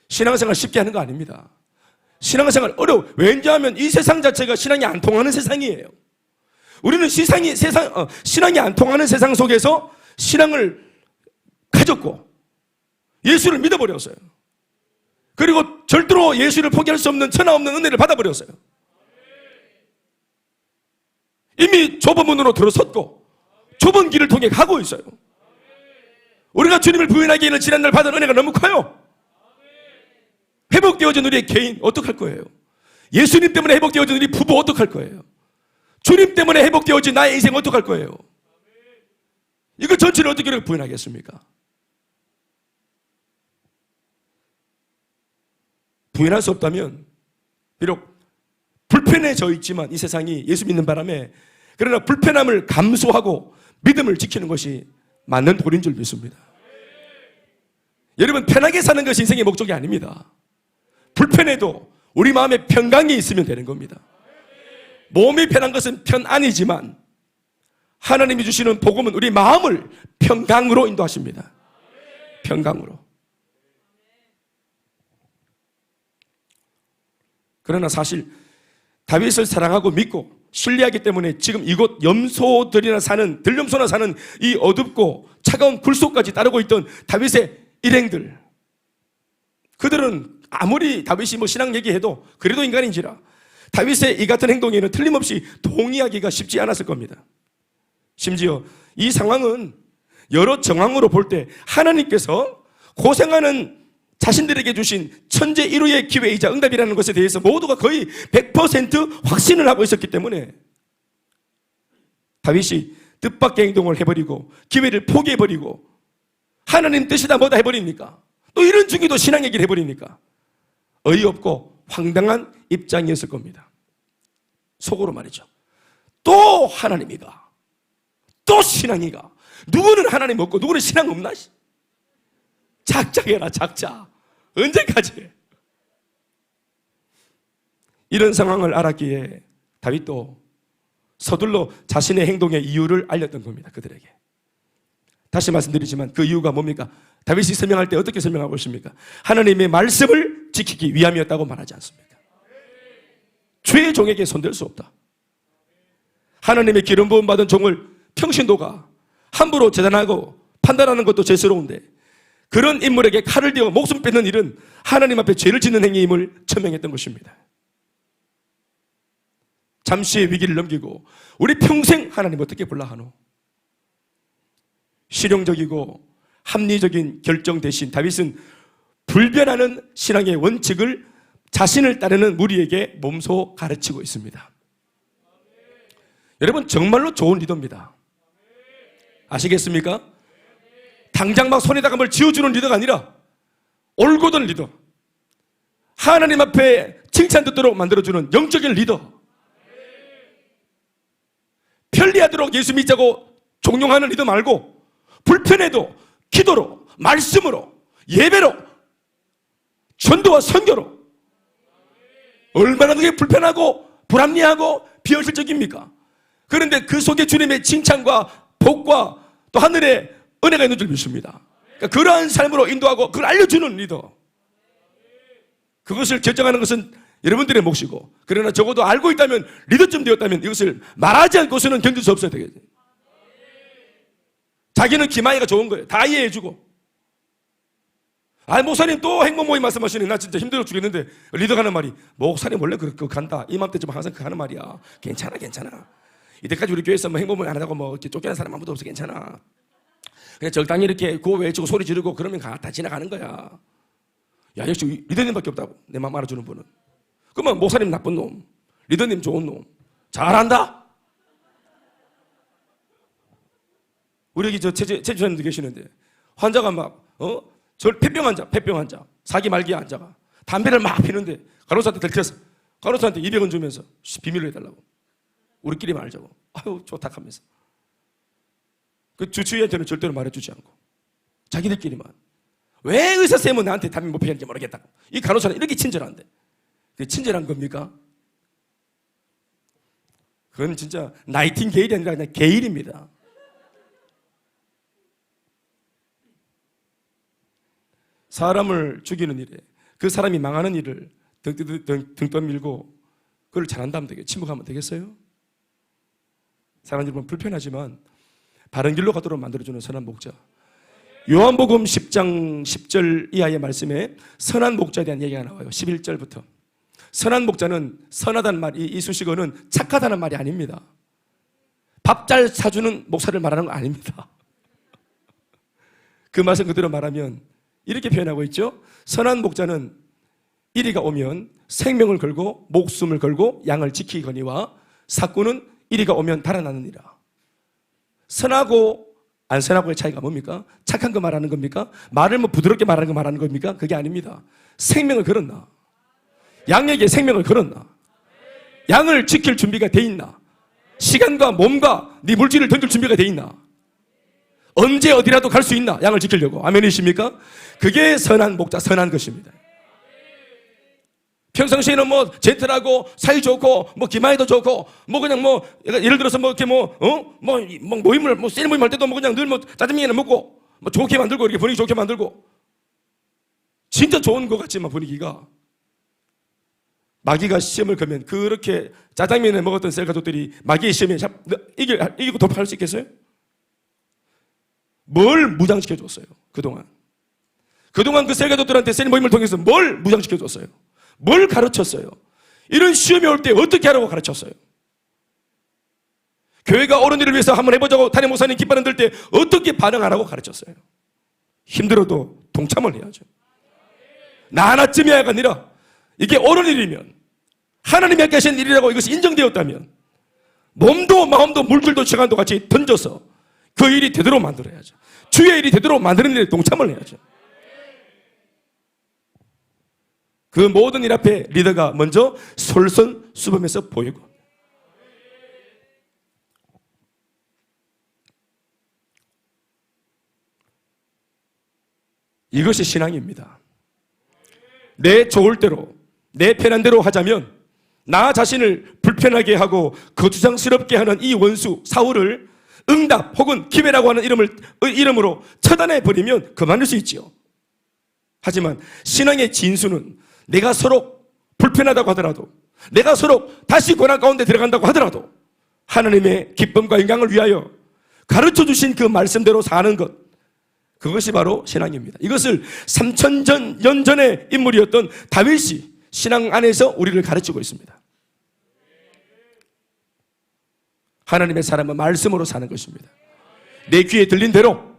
신앙생활 쉽게 하는 거 아닙니다. 신앙생활 어려워. 왜냐하면 이 세상 자체가 신앙이 안 통하는 세상이에요. 우리는 신앙이 안 통하는 세상 속에서 신앙을 가졌고 예수를 믿어버렸어요. 그리고 절대로 예수를 포기할 수 없는 천하 없는 은혜를 받아버렸어요. 이미 좁은 문으로 들어섰고 좁은 길을 통해 가고 있어요. 우리가 주님을 부인하기에는 지난날 받은 은혜가 너무 커요. 회복되어진 우리의 개인 어떡할 거예요? 예수님 때문에 회복되어진 우리 부부 어떡할 거예요? 주님 때문에 회복되어진 나의 인생 어떡할 거예요? 이거 전체를 어떻게 부인하겠습니까? 부인할 수 없다면 비록 불편해져 있지만 이 세상이 예수 믿는 바람에, 그러나 불편함을 감수하고 믿음을 지키는 것이 맞는 도리인 줄 믿습니다. 여러분, 편하게 사는 것이 인생의 목적이 아닙니다. 불편해도 우리 마음에 평강이 있으면 되는 겁니다. 몸이 편한 것은 편안이지만 하나님이 주시는 복음은 우리 마음을 평강으로 인도하십니다. 평강으로. 그러나 사실 다윗을 사랑하고 믿고 신뢰하기 때문에 지금 이곳 염소들이나 사는, 들염소나 사는 이 어둡고 차가운 굴속까지 따르고 있던 다윗의 일행들, 그들은 아무리 다윗이 신앙 얘기해도 그래도 인간인지라 다윗의 이 같은 행동에는 틀림없이 동의하기가 쉽지 않았을 겁니다. 심지어 이 상황은 여러 정황으로 볼 때 하나님께서 고생하는 자신들에게 주신 천재 1호의 기회이자 응답이라는 것에 대해서 모두가 거의 100% 확신을 하고 있었기 때문에 다윗이 뜻밖의 행동을 해버리고 기회를 포기해버리고 하나님 뜻이다 뭐다 해버리니까, 또 이런 중에도 신앙 얘기를 해버리니까 어이없고 황당한 입장이었을 겁니다. 속으로 말이죠. 또 하나님이가, 또 신앙이가, 누구는 하나님 없고 누구는 신앙 없나? 작작해라, 작작. 언제까지 해? 이런 상황을 알았기에 다윗도 서둘러 자신의 행동의 이유를 알렸던 겁니다. 그들에게. 다시 말씀드리지만 그 이유가 뭡니까? 다윗이 설명할 때 어떻게 설명하고 있습니까? 하나님의 말씀을 지키기 위함이었다고 말하지 않습니까? 죄의 종에게 손댈 수 없다. 하나님의 기름 부음 받은 종을 평신도가 함부로 재단하고 판단하는 것도 죄스러운데 그런 인물에게 칼을 대어 목숨 뺏는 일은 하나님 앞에 죄를 짓는 행위임을 천명했던 것입니다. 잠시의 위기를 넘기고 우리 평생 하나님 어떻게 불라 하노? 실용적이고 합리적인 결정 대신 다윗은 불변하는 신앙의 원칙을 자신을 따르는 무리에게 몸소 가르치고 있습니다. 여러분, 정말로 좋은 리더입니다. 아시겠습니까? 당장 막 손에다가 뭘 쥐어주는 리더가 아니라 올곧은 리더, 하나님 앞에 칭찬 듣도록 만들어주는 영적인 리더, 편리하도록 예수 믿자고 종용하는 리더 말고 불편해도 기도로, 말씀으로, 예배로, 전도와 선교로, 얼마나 그게 불편하고 불합리하고 비현실적입니까? 그런데 그 속에 주님의 칭찬과 복과 또 하늘의 은혜가 있는 줄 믿습니다. 그러니까 그러한 삶으로 인도하고 그걸 알려주는 리더, 그것을 결정하는 것은 여러분들의 몫이고, 그러나 적어도 알고 있다면, 리더쯤 되었다면 이것을 말하지 않고서는 견딜 수 없어야 되겠죠. 자기는 기마이가 좋은 거예요. 다 이해해주고. 목사님 또 행복 모임 말씀하시네. 나 진짜 힘들어 죽겠는데. 리더가 하는 말이, 목사님 원래 그렇게 간다. 이맘때쯤 항상 그 하는 말이야. 괜찮아. 이때까지 우리 교회에서 뭐 행복을 안 하다고 뭐 이렇게 쫓겨난 사람 아무도 없어. 괜찮아. 그냥 적당히 이렇게 구호 외치고 소리 지르고 그러면 다 지나가는 거야. 야, 역시 리더님밖에 없다고. 내 마음 알아주는 분은. 그러면 목사님 나쁜 놈, 리더님 좋은 놈. 잘한다? 우리 여기 체주사님도 계시는데 환자가 막 폐병 환자 사기 말기에 환자가 담배를 막 피는데 간호사한테 들켰어. 간호사한테 200원 주면서 비밀로 해달라고. 우리끼리만 알자고. 아유 좋다 하면서. 그 주치의한테는 절대로 말해주지 않고 자기들끼리만. 왜 의사 쌤은 나한테 담배 못 피게 하는지 모르겠다. 이 간호사는 이렇게 친절한데. 그게 친절한 겁니까? 그건 진짜 나이팅게일이 아니라 그냥 게일입니다. 사람을 죽이는 일에 그 사람이 망하는 일을 등 떠밀고 그걸 잘한다면 되겠어요? 침묵하면 되겠어요? 사람 여러분 불편하지만 바른 길로 가도록 만들어주는 선한 목자. 요한복음 10장 10절 이하의 말씀에 선한 목자에 대한 얘기가 나와요. 11절부터. 선한 목자는 선하다는 말, 이 수식어는 착하다는 말이 아닙니다. 밥 잘 사주는 목사를 말하는 거 아닙니다. 그 말씀 그대로 말하면 이렇게 표현하고 있죠. 선한 목자는 이리가 오면 생명을 걸고 목숨을 걸고 양을 지키거니와 사꾼은 이리가 오면 달아나느니라. 선하고 안 선하고의 차이가 뭡니까? 착한 거 말하는 겁니까? 말을 뭐 부드럽게 말하는 거 말하는 겁니까? 그게 아닙니다. 생명을 걸었나? 양에게 생명을 걸었나? 양을 지킬 준비가 돼 있나? 시간과 몸과 네 물질을 던질 준비가 돼 있나? 언제 어디라도 갈 수 있나? 양을 지키려고. 아멘이십니까? 그게 선한 목자, 선한 것입니다. 평상시에는 뭐 젠틀하고 사이좋고 뭐 기마에도 좋고 뭐 그냥 뭐 예를 들어서 뭐 이렇게 모임을 세일 모임 할 때도 뭐 그냥 늘 뭐 짜장면이나 먹고 뭐 좋게 만들고 이렇게 분위기 좋게 만들고 진짜 좋은 것 같지만 분위기가 마귀가 시험을 걸면 그렇게 짜장면을 먹었던 셀 가족들이 마귀의 시험에 이기고 돌파할 수 있겠어요? 뭘 무장시켜줬어요? 그동안 그 셀 가족들한테 셀 모임을 통해서 뭘 무장시켜줬어요? 뭘 가르쳤어요? 이런 시험이 올 때 어떻게 하라고 가르쳤어요? 교회가 옳은 일을 위해서 한번 해보자고 담임 목사님 깃발을 들 때 어떻게 반응하라고 가르쳤어요? 힘들어도 동참을 해야죠. 나 하나쯤이야가 아니라 이게 옳은 일이면 하나님이 함께 하신 일이라고 이것이 인정되었다면 몸도 마음도 물질도 시간도 같이 던져서 그 일이 되도록 만들어야죠. 주의 일이 되도록 만드는 일에 동참을 해야죠. 그 모든 일 앞에 리더가 먼저 솔선수범해서 보이고 이것이 신앙입니다. 내 좋을 대로 내 편한 대로 하자면 나 자신을 불편하게 하고 거추장스럽게 하는 이 원수 사울을 응답 혹은 기회라고 하는 이름으로 처단해버리면 그만둘 수 있지요. 하지만 신앙의 진수는 내가 서로 불편하다고 하더라도 내가 서로 다시 고난 가운데 들어간다고 하더라도 하나님의 기쁨과 영광을 위하여 가르쳐주신 그 말씀대로 사는 것, 그것이 바로 신앙입니다. 이것을 3000년 전의 인물이었던 다윗이 신앙 안에서 우리를 가르치고 있습니다. 하나님의 사람은 말씀으로 사는 것입니다. 내 귀에 들린 대로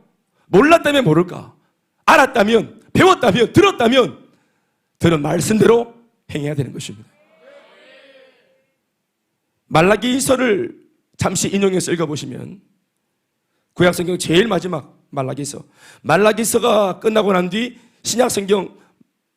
몰랐다면 모를까, 알았다면, 배웠다면, 들었다면 들은 말씀대로 행해야 되는 것입니다. 말라기서를 잠시 인용해서 읽어보시면 구약성경 제일 마지막 말라기서가 끝나고 난 뒤 신약성경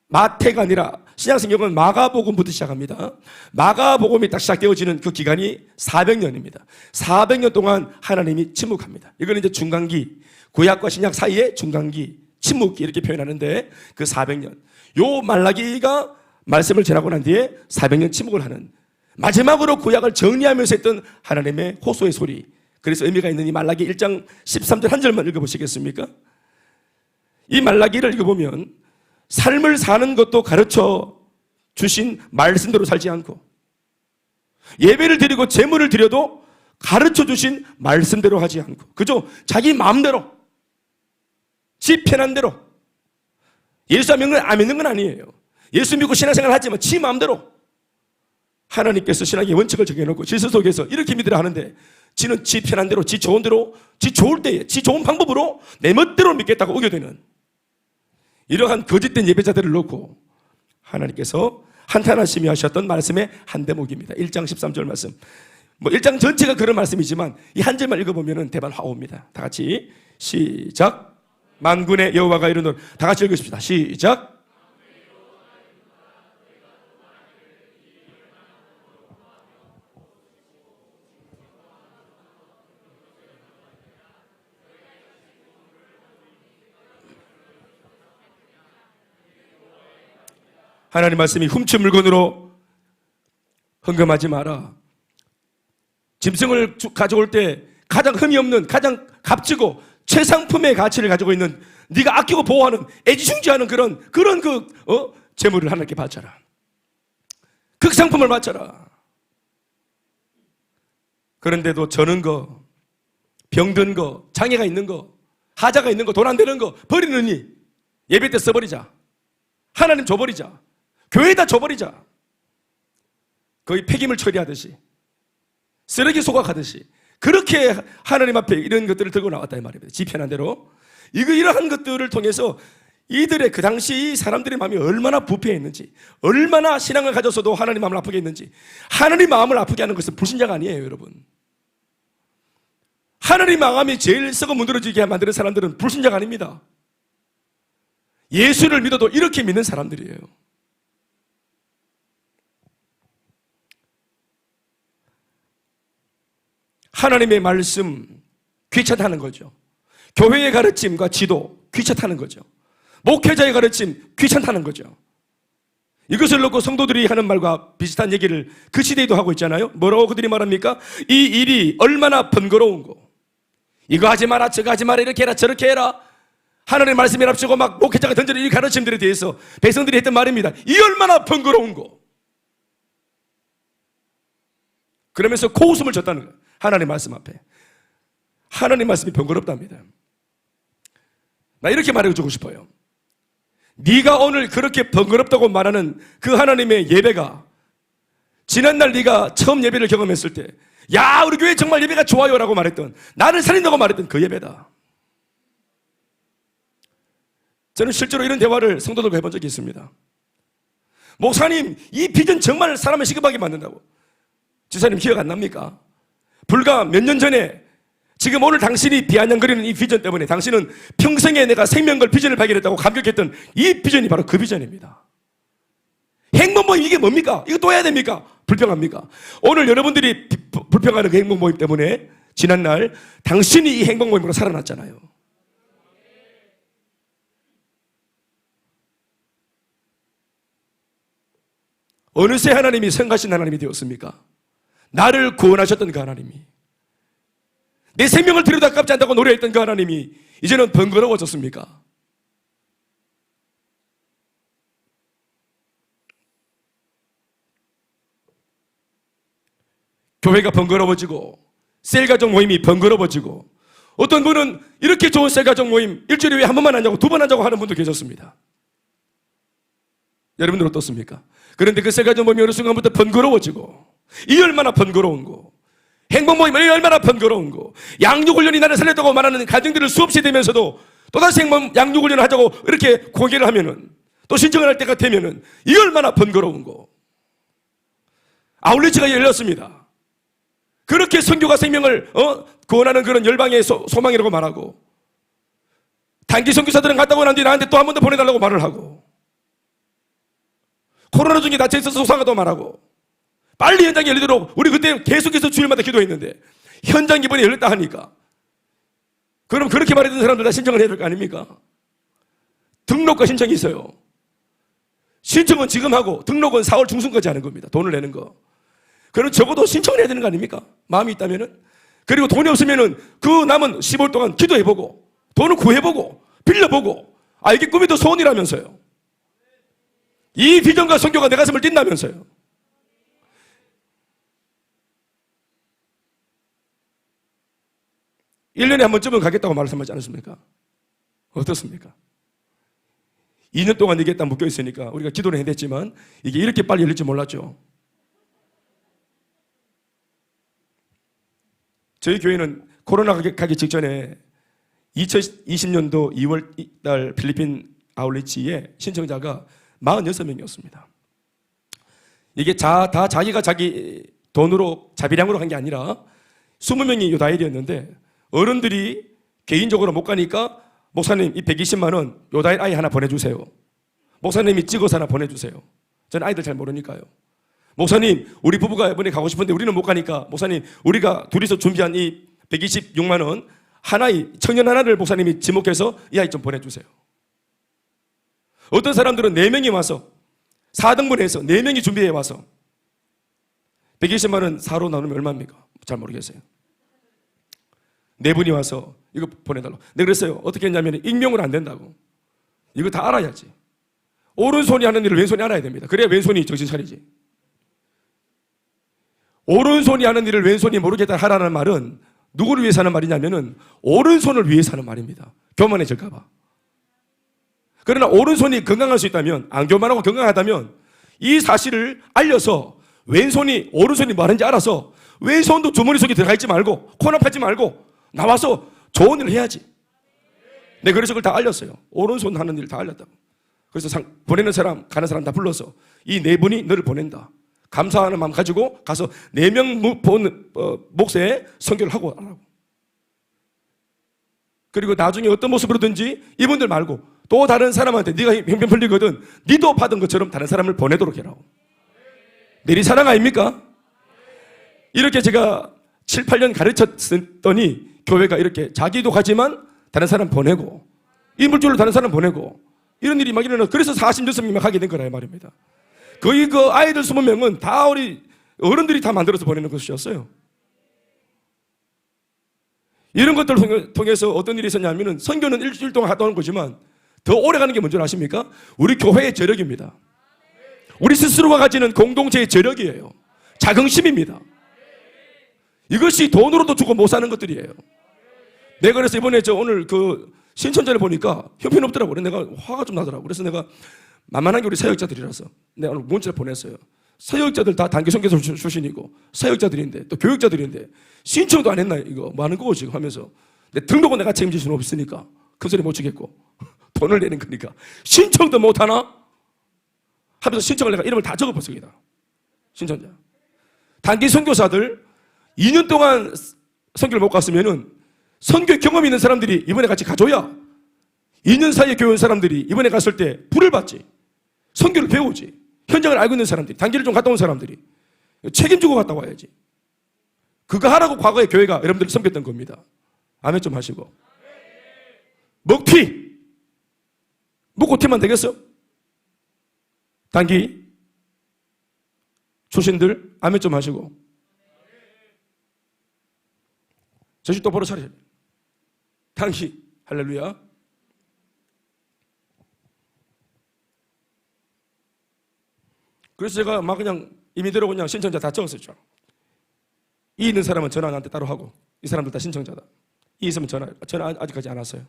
마태가 아니라 신약성경은 마가복음부터 시작합니다. 마가복음이 딱 시작되어지는 그 기간이 400년입니다. 400년 동안 하나님이 침묵합니다. 이거는 이제 중간기, 구약과 신약 사이의 중간기, 침묵기 이렇게 표현하는데 그 400년. 요 말라기가 말씀을 전하고 난 뒤에 400년 침묵을 하는 마지막으로 구약을 정리하면서 했던 하나님의 호소의 소리. 그래서 의미가 있는 이 말라기 1장 13절 한 절만 읽어보시겠습니까? 이 말라기를 읽어보면 삶을 사는 것도 가르쳐 주신 말씀대로 살지 않고 예배를 드리고 제물을 드려도 가르쳐 주신 말씀대로 하지 않고 그저 자기 마음대로 지 편한 대로 예수 안 믿는 건 아니에요. 예수 믿고 신앙생활 하지만 지 마음대로 하나님께서 신앙의 원칙을 정해놓고 질서 속에서 이렇게 믿으라 하는데 지는 지 편한 대로, 지 좋은 대로, 지 좋을 때에, 지 좋은 방법으로 내 멋대로 믿겠다고 우겨대는 이러한 거짓된 예배자들을 놓고 하나님께서 한탄하시며 하셨던 말씀의 한 대목입니다. 1장 13절 말씀. 1장 전체가 그런 말씀이지만 이 한 절만 읽어보면 대발 확 옵니다. 다 같이 시작. 만군의 여호와가 이르노라. 다 같이 읽으십시다. 시작. 하나님 말씀이 훔친 물건으로 헌금하지 마라. 짐승을 가져올 때 가장 흠이 없는, 가장 값지고 최상품의 가치를 가지고 있는 네가 아끼고 보호하는, 애지중지하는 그런 재물을 하나님께 바쳐라. 극상품을 바쳐라. 그런데도 저는 거, 병든 거, 장애가 있는 거, 하자가 있는 거, 돈 안 되는 거 버리느니 예배 때 써버리자. 하나님 줘버리자. 교회에다 줘버리자. 거의 폐기물 처리하듯이, 쓰레기 소각하듯이 그렇게 하나님 앞에 이런 것들을 들고 나왔다 이 말입니다. 지 편한 대로. 이러한 것들을 통해서 이들의 그 당시 사람들의 마음이 얼마나 부패했는지, 얼마나 신앙을 가졌어도 하나님 마음을 아프게 했는지. 하나님 마음을 아프게 하는 것은 불신자가 아니에요, 여러분. 하나님 마음이 제일 썩어 문드러지게 만드는 사람들은 불신자가 아닙니다. 예수를 믿어도 이렇게 믿는 사람들이에요. 하나님의 말씀 귀찮다는 거죠. 교회의 가르침과 지도 귀찮다는 거죠. 목회자의 가르침 귀찮다는 거죠. 이것을 놓고 성도들이 하는 말과 비슷한 얘기를 그 시대에도 하고 있잖아요. 뭐라고 그들이 말합니까? 이 일이 얼마나 번거로운고, 이거 하지 마라, 저거 하지 마라, 이렇게 해라, 저렇게 해라. 하나님의 말씀이랍시고 막 목회자가 던지는 이 가르침들에 대해서 백성들이 했던 말입니다. 이 얼마나 번거로운고. 그러면서 코웃음을 줬다는 거예요. 하나님 말씀 앞에. 하나님 말씀이 번거롭답니다. 나 이렇게 말해주고 싶어요. 네가 오늘 그렇게 번거롭다고 말하는 그 하나님의 예배가 지난날 네가 처음 예배를 경험했을 때, 야, 우리 교회 정말 예배가 좋아요 라고 말했던, 나를 살린다고 말했던 그 예배다. 저는 실제로 이런 대화를 성도들과 해본 적이 있습니다. 목사님, 이 비전 정말 사람을 시급하게 만든다고. 지사님 기억 안 납니까? 불과 몇 년 전에, 지금 오늘 당신이 비아냥거리는 이 비전 때문에 당신은 평생에 내가 생명 걸 비전을 발견했다고 감격했던 이 비전이 바로 그 비전입니다. 행복 모임 이게 뭡니까? 이거 또 해야 됩니까? 불평합니까? 오늘 여러분들이 불평하는 그 행복 모임 때문에 지난날 당신이 이 행복 모임으로 살아났잖아요. 어느새 하나님이 성가신 하나님이 되었습니까? 나를 구원하셨던 그 하나님이, 내 생명을 드려도 아깝지 않다고 노래했던 그 하나님이 이제는 번거로워졌습니까? 교회가 번거로워지고 셀가족 모임이 번거로워지고, 어떤 분은 이렇게 좋은 셀가족 모임 일주일에 왜 한 번만 하냐고 두 번 하자고 하는 분도 계셨습니다. 여러분들 어떻습니까? 그런데 그 셀가족 모임이 어느 순간부터 번거로워지고, 이 얼마나 번거로운 거, 행복 모임이 얼마나 번거로운 거, 양육훈련이 나를 살렸다고 말하는 가정들을 수없이 되면서도 또다시 양육훈련을 하자고 이렇게 고개를 하면은, 또 신청을 할 때가 되면은 이 얼마나 번거로운 거. 아울리치가 열렸습니다. 그렇게 선교가 생명을 구원하는 그런 열방의 소망이라고 말하고, 단기 선교사들은 갔다고 난 뒤에 나한테 또 한 번 더 보내달라고 말을 하고, 코로나 중에 다쳐있어서 속상하다고 말하고, 빨리 현장이 열리도록 우리 그때 계속해서 주일마다 기도했는데 현장 이번에 열렸다 하니까, 그럼 그렇게 말했던 사람들 다 신청을 해야 될 거 아닙니까? 등록과 신청이 있어요. 신청은 지금 하고 등록은 4월 중순까지 하는 겁니다. 돈을 내는 거. 그럼 적어도 신청을 해야 되는 거 아닙니까? 마음이 있다면은. 그리고 돈이 없으면은 그 남은 15일 동안 기도해보고 돈을 구해보고 빌려보고, 이게 꿈에도 소원이라면서요. 이 비전과 선교가 내 가슴을 뛴다면서요. (1년에) 한 번쯤은 가겠다고 말씀하지 않았습니까? 어떻습니까? 2년 동안 얘기했다 묶여있으니까 우리가 기도를 해냈지만 이게 이렇게 빨리 열릴 줄 몰랐죠. 저희 교회는 코로나 가기 직전에 2020년도 2월 달 필리핀 아울리치에 신청자가 46명이었습니다. 이게 다 자기가 자기 돈으로 자비량으로 간 게 아니라 20명이 요다일이었는데 어른들이 개인적으로 못 가니까 목사님 이 120만 원 요다일 아이 하나 보내주세요. 목사님이 찍어서 하나 보내주세요. 저는 아이들 잘 모르니까요. 목사님 우리 부부가 이번에 가고 싶은데 우리는 못 가니까 목사님 우리가 둘이서 준비한 이 126만 원 하나의 청년 하나를 목사님이 지목해서 이 아이 좀 보내주세요. 어떤 사람들은 4명이 와서 4등분해서 4명이 준비해 와서 120만 원 4로 나누면 얼마입니까? 잘 모르겠어요. 4분이 와서 이거 보내달라고. 내가 그랬어요. 어떻게 했냐면 익명으로 안 된다고. 이거 다 알아야지. 오른손이 하는 일을 왼손이 알아야 됩니다. 그래야 왼손이 정신 차리지. 오른손이 하는 일을 왼손이 모르겠다 하라는 말은 누구를 위해서 하는 말이냐면은 오른손을 위해서 하는 말입니다. 교만해질까봐. 그러나 오른손이 건강할 수 있다면, 안 교만하고 건강하다면 이 사실을 알려서 왼손이 오른손이 뭐 하는지 알아서 왼손도 주머니 속에 들어가 있지 말고 코납하지 말고 나와서 좋은 일을 해야지. 네, 그래서 그걸 다 알렸어요. 오른손 하는 일 다 알렸다고. 그래서 보내는 사람, 가는 사람 다 불러서 이 4분이 너를 보낸다. 감사하는 마음 가지고 가서 4명 목사에 선교를 하고 하라고. 그리고 나중에 어떤 모습으로든지 이분들 말고 또 다른 사람한테 네가 형편 풀리거든 네도 받은 것처럼 다른 사람을 보내도록 해라고. 내리사랑 아닙니까? 이렇게 제가 7, 8년 가르쳤더니 교회가 이렇게 자기도 가지만 다른 사람 보내고 인물줄로 다른 사람 보내고 이런 일이 막 일어나서 그래서 46명이 막 하게 된 거라 말입니다. 거의 그 아이들 20명은 다 우리 어른들이 다 만들어서 보내는 것이었어요. 이런 것들을 통해서 어떤 일이 있었냐면은 선교는 일주일 동안 갔다 오는 거지만 더 오래 가는 게 뭔지 아십니까? 우리 교회의 저력입니다. 우리 스스로가 가지는 공동체의 저력이에요. 자긍심입니다. 이것이 돈으로도 주고 못 사는 것들이에요. 내가 그래서 이번에 오늘 그 신천지를 보니까 형편없더라고. 그래서 내가 화가 좀 나더라고. 그래서 내가 만만한 게 우리 사역자들이라서 내가 오늘 문자를 보냈어요. 사역자들 다 단기 선교사 출신이고 사역자들인데 또 교육자들인데 신청도 안 했나 이거 뭐 하는 거고 지금 하면서 내 등록은 내가 책임질 수는 없으니까 큰 소리 못 치겠고 돈을 내는 거니까 신청도 못 하나? 하면서 신청을 내가 이름을 다 적어봤어. 여기다 신청자 단기 선교사들 2년 동안 선교를 못 갔으면은 선교 경험 있는 사람들이 이번에 같이 가줘야 2년 사이에 교회 온 사람들이 이번에 갔을 때 불을 받지. 선교를 배우지. 현장을 알고 있는 사람들이, 단기를 좀 갔다 온 사람들이 책임지고 갔다 와야지. 그거 하라고 과거에 교회가 여러분들을 섬겼던 겁니다. 아멘 좀 하시고. 먹튀 먹고 튀면 되겠어? 단기 출신들 아멘 좀 하시고. 정신 똑바로 차려야 돼. 단기 할렐루야. 그래서 제가 막 그냥 임의대로 그냥 신청자 다 적었었죠. 이 있는 사람은 전화 나한테 따로 하고 이 사람들 다 신청자다. 이 있으면 전화 아직까지 안 왔어요.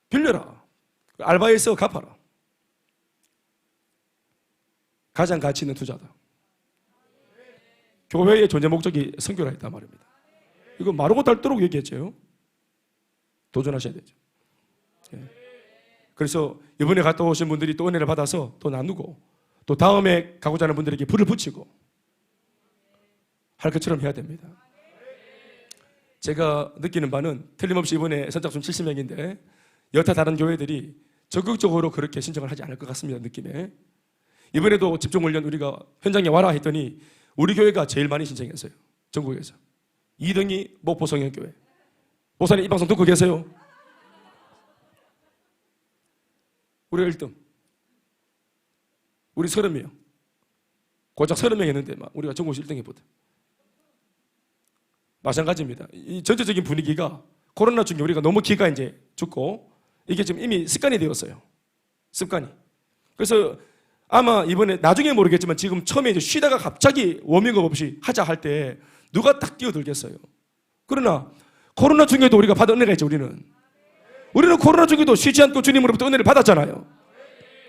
빌려라. 알바에서 갚아라. 가장 가치 있는 투자다. 교회의 존재 목적이 선교라 했단 말입니다. 이거 마르고 닳도록 얘기했죠. 도전하셔야 되죠. 그래서 이번에 갔다 오신 분들이 또 은혜를 받아서 또 나누고 또 다음에 가고자 하는 분들에게 불을 붙이고 할 것처럼 해야 됩니다. 제가 느끼는 바는 틀림없이 이번에 선착순 70명인데 여타 다른 교회들이 적극적으로 그렇게 신청을 하지 않을 것 같습니다. 느낌에. 이번에도 집중훈련 우리가 현장에 와라 했더니 우리 교회가 제일 많이 신청했어요. 전국에서. 2등이 목포 성현교회. 목사님 이 방송 듣고 계세요? 우리가 1등. 우리 30명. 고작 30명 했는데 막 우리가 전국에서 1등 해보다. 마찬가지입니다. 이 전체적인 분위기가 코로나 중에 우리가 너무 기가 이제 죽고 이게 지금 이미 습관이 되었어요. 습관이. 그래서 아마 이번에 나중에 모르겠지만 지금 처음에 이제 쉬다가 갑자기 워밍업 없이 하자 할 때 누가 딱 뛰어들겠어요. 그러나 코로나 중에도 우리가 받은 은혜가 있죠. 우리는 코로나 중에도 쉬지 않고 주님으로부터 은혜를 받았잖아요.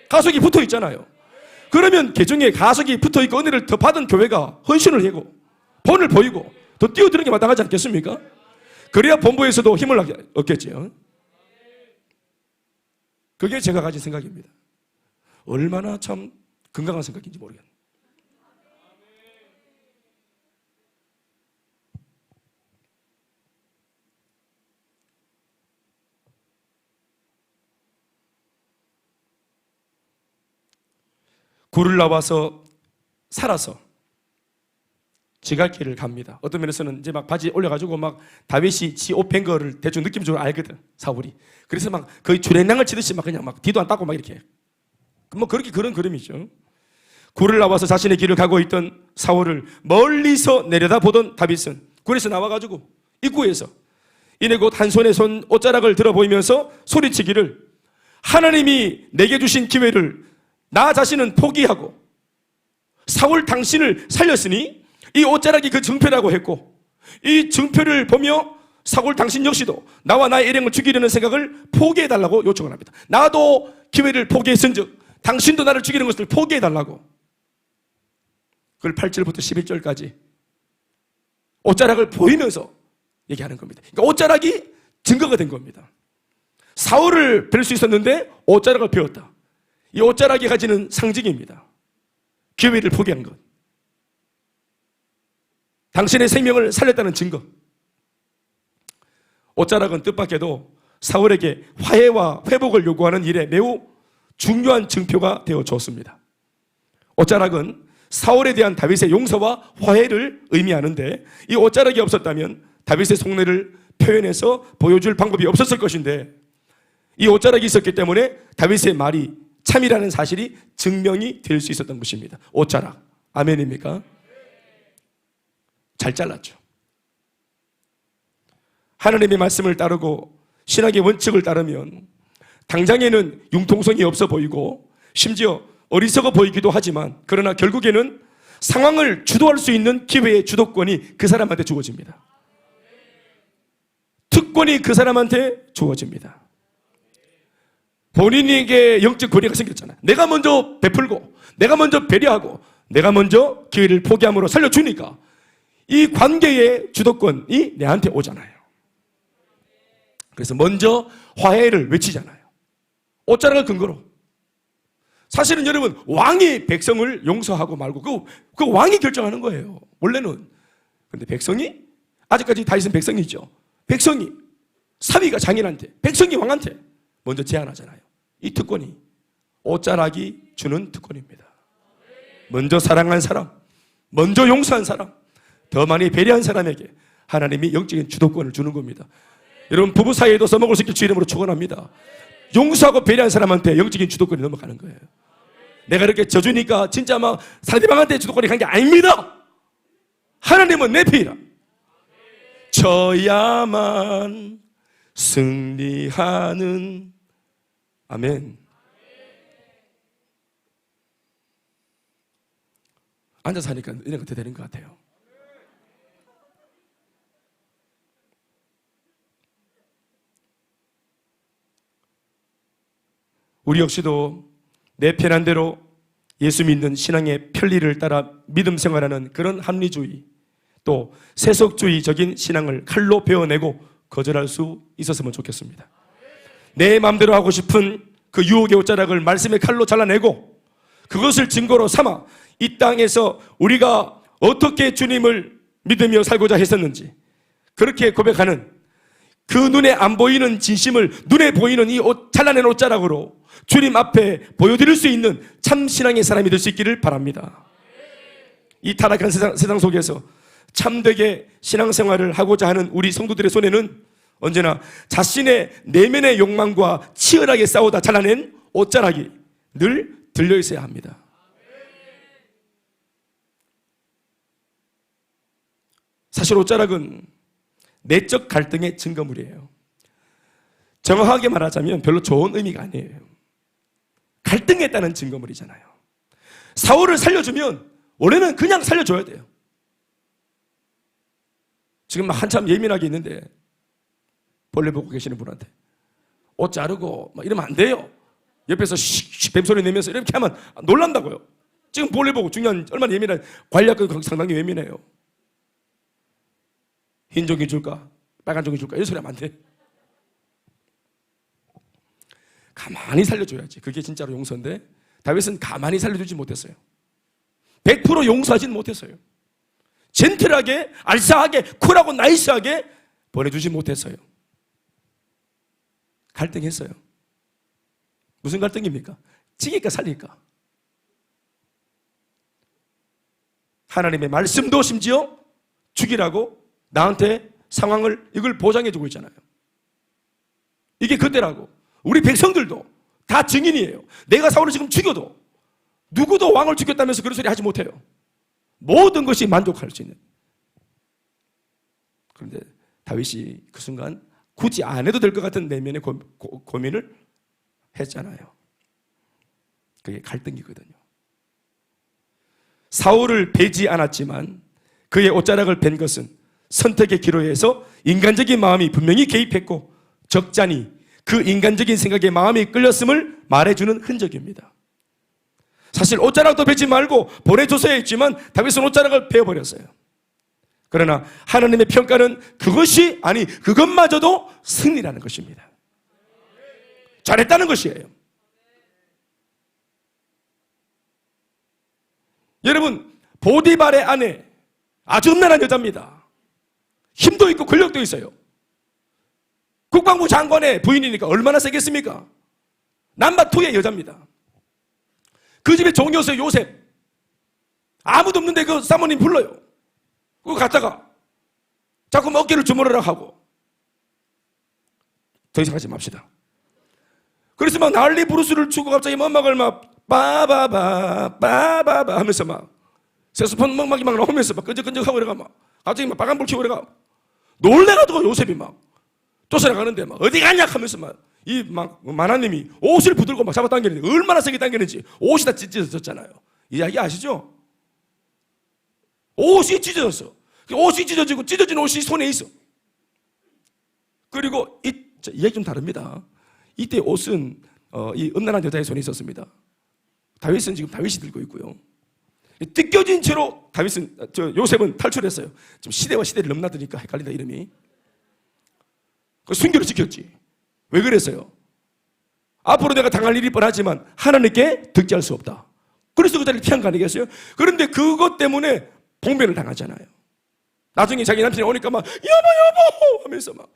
가속이 붙어 있잖아요. 그러면 계중에 가석이 붙어있고 은혜를 더 받은 교회가 헌신을 하고 본을 보이고 더 뛰어드는 게 마땅하지 않겠습니까? 그래야 본부에서도 힘을 얻겠지요. 그게 제가 가진 생각입니다. 얼마나 참 건강한 생각인지 모르겠네요. 굴을 나와서 살아서 지갈길을 갑니다. 어떤 면에서는 이제 막 바지 올려가지고 막 다윗이 지 옷 뺀 거를 대충 느낌적으로 알거든, 사울이. 그래서 막 거의 주랭랑을 치듯이 막 그냥 막 뒤도 안 닦고 막 이렇게. 뭐 그렇게 그런 그림이죠. 굴을 나와서 자신의 길을 가고 있던 사울을 멀리서 내려다보던 다윗은 굴에서 나와가지고 입구에서 이내 곧 한 손에 손 옷자락을 들어 보이면서 소리치기를, 하나님이 내게 주신 기회를 나 자신은 포기하고 사울 당신을 살렸으니 이 옷자락이 그 증표라고 했고, 이 증표를 보며 사울 당신 역시도 나와 나의 일행을 죽이려는 생각을 포기해달라고 요청을 합니다. 나도 기회를 포기했은즉 당신도 나를 죽이는 것을 포기해달라고. 그걸 8절부터 11절까지 옷자락을 보이면서 얘기하는 겁니다. 그러니까 옷자락이 증거가 된 겁니다. 사울을 뵐 수 있었는데 옷자락을 배웠다. 이 옷자락이 가지는 상징입니다. 기회를 포기한 것, 당신의 생명을 살렸다는 증거. 옷자락은 뜻밖에도 사울에게 화해와 회복을 요구하는 일에 매우 중요한 증표가 되어 줬습니다. 옷자락은 사울에 대한 다윗의 용서와 화해를 의미하는데, 이 옷자락이 없었다면 다윗의 속내를 표현해서 보여줄 방법이 없었을 것인데, 이 옷자락이 있었기 때문에 다윗의 말이 참이라는 사실이 증명이 될 수 있었던 것입니다. 옷자락. 아멘입니까? 잘 잘랐죠. 하나님의 말씀을 따르고 신학의 원칙을 따르면 당장에는 융통성이 없어 보이고 심지어 어리석어 보이기도 하지만, 그러나 결국에는 상황을 주도할 수 있는 기회의 주도권이 그 사람한테 주어집니다. 특권이 그 사람한테 주어집니다. 본인에게 영적 권위가 생겼잖아요. 내가 먼저 베풀고 내가 먼저 배려하고 내가 먼저 기회를 포기함으로 살려주니까 이 관계의 주도권이 내한테 오잖아요. 그래서 먼저 화해를 외치잖아요. 옷자락을 근거로. 사실은 여러분, 왕이 백성을 용서하고 말고 그 왕이 결정하는 거예요, 원래는. 그런데 백성이, 아직까지 다윗은 백성이죠. 백성이 사위가 장인한테, 백성이 왕한테 먼저 제안하잖아요. 이 특권이 옷자락이 주는 특권입니다. 먼저 사랑한 사람, 먼저 용서한 사람, 더 많이 배려한 사람에게 하나님이 영적인 주도권을 주는 겁니다. 여러분, 부부 사이에도 써먹을 수 있길 주 이름으로 축원합니다. 용서하고 배려한 사람한테 영적인 주도권이 넘어가는 거예요. 내가 이렇게 져주니까 진짜 막 상대방한테 주도권이 간 게 아닙니다. 하나님은 내 편이라. 져야만 승리하는. 아멘. 앉아서 하니까 이런 것도 되는 것 같아요. 우리 역시도 내 편한 대로 예수 믿는 신앙의 편리를 따라 믿음 생활하는 그런 합리주의, 또 세속주의적인 신앙을 칼로 베어내고 거절할 수 있었으면 좋겠습니다. 내 마음대로 하고 싶은 그 유혹의 옷자락을 말씀의 칼로 잘라내고 그것을 증거로 삼아 이 땅에서 우리가 어떻게 주님을 믿으며 살고자 했었는지 그렇게 고백하는, 그 눈에 안 보이는 진심을 눈에 보이는 이 잘라낸 옷자락으로 주님 앞에 보여드릴 수 있는 참 신앙의 사람이 될 수 있기를 바랍니다. 이 타락한 세상 속에서 참되게 신앙생활을 하고자 하는 우리 성도들의 손에는 언제나 자신의 내면의 욕망과 치열하게 싸우다 잘라낸 옷자락이 늘 들려 있어야 합니다. 사실 옷자락은 내적 갈등의 증거물이에요. 정확하게 말하자면 별로 좋은 의미가 아니에요. 갈등했다는 증거물이잖아요. 사울을 살려주면 원래는 그냥 살려줘야 돼요. 지금 한참 예민하게 있는데 벌레 보고 계시는 분한테 옷 자르고 막 이러면 안 돼요. 옆에서 쉿 뱀소리 내면서 이렇게 하면 놀란다고요. 지금 볼일 보고 중요한 얼마나 예민한 관략은 상당히 예민해요. 흰 종이 줄까? 빨간 종이 줄까? 이런 소리 하면 안 돼. 가만히 살려줘야지. 그게 진짜로 용서인데 다윗은 가만히 살려주지 못했어요. 100% 용서하지는 못했어요. 젠틀하게, 알싸하게, 쿨하고 나이스하게 보내주지 못했어요. 갈등했어요. 무슨 갈등입니까? 찌니까 살릴까? 하나님의 말씀도 심지어 죽이라고 나한테 상황을 이걸 보장해주고 있잖아요. 이게 그때라고. 우리 백성들도 다 증인이에요. 내가 사울을 지금 죽여도 누구도 왕을 죽였다면서 그런 소리 하지 못해요. 모든 것이 만족할 수 있는. 그런데 다윗이 그 순간 굳이 안 해도 될 것 같은 내면의 고민을 했잖아요. 그게 갈등이거든요. 사울을 베지 않았지만 그의 옷자락을 벤 것은 선택의 기로에서 인간적인 마음이 분명히 개입했고 적잖이 그 인간적인 생각에 마음이 끌렸음을 말해주는 흔적입니다. 사실 옷자락도 베지 말고 보내줬어야 했지만 다윗은 옷자락을 베어버렸어요. 그러나 하나님의 평가는 그것이 아니 그것마저도 승리라는 것입니다. 잘했다는 것이에요. 여러분 보디발의 아내 아주 음란한 여자입니다. 힘도 있고 권력도 있어요. 국방부 장관의 부인이니까 얼마나 세겠습니까? 남바2의 여자입니다. 그 집에 종이었어요. 요셉. 아무도 없는데 그 사모님 불러요. 그거 갔다가 자꾸 어깨를 주물러라 하고. 더 이상 하지 맙시다. 그래서 막 난리 부르스를 추고 갑자기 음악을 막 빠바바 빠바바 하면서 막 색소폰 음악이 막 나오면서 막 끈적끈적하고 그래가 막 갑자기 막 빨간불 켜고 그래가 놀래가지고 요셉이 막 쫓아나가는데 막 어디 가냐 하면서 막 이 막 마나님이 옷을 붙들고 막 잡아당기는데 얼마나 세게 당기는지 옷이 다 찢어졌잖아요. 이야기 아시죠? 옷이 찢어졌어. 옷이 찢어지고 찢어진 옷이 손에 있어. 그리고 이 얘기 좀 다릅니다. 이때 옷은 이 음란한 여자의 손에 있었습니다. 다윗은 지금 다윗이 들고 있고요. 뜯겨진 채로 요셉은 탈출했어요. 좀 시대와 시대를 넘나드니까 헷갈린다 이름이. 그 순교를 지켰지. 왜 그랬어요? 앞으로 내가 당할 일이 뻔하지만 하나님께 득지할 수 없다. 그래서 그 자리를 피한 거 아니겠어요? 그런데 그것 때문에 봉변을 당하잖아요. 나중에 자기 남편이 오니까 막 여보 하면서 막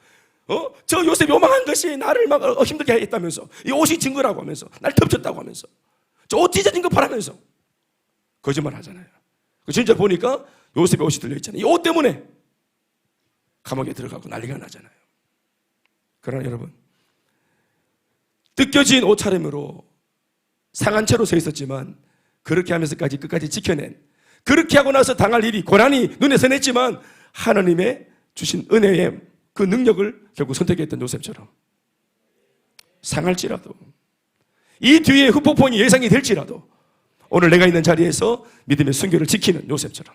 저 요셉이 요망한 것이 나를 막 힘들게 했다면서 이 옷이 증거라고 하면서 날 덮쳤다고 하면서 저 옷 찢어진 거 보라면서 거짓말 하잖아요. 진짜 보니까 요셉의 옷이 들려있잖아요. 이 옷 때문에 감옥에 들어가고 난리가 나잖아요. 그러나 여러분 뜯겨진 옷차림으로 상한 채로 서 있었지만 그렇게 하면서까지 끝까지 지켜낸 그렇게 하고 나서 당할 일이 고난이 눈에 선했지만 하나님의 주신 은혜의 그 능력을 결국 선택했던 요셉처럼 상할지라도 이 뒤에 후폭풍이 예상이 될지라도 오늘 내가 있는 자리에서 믿음의 순교를 지키는 요셉처럼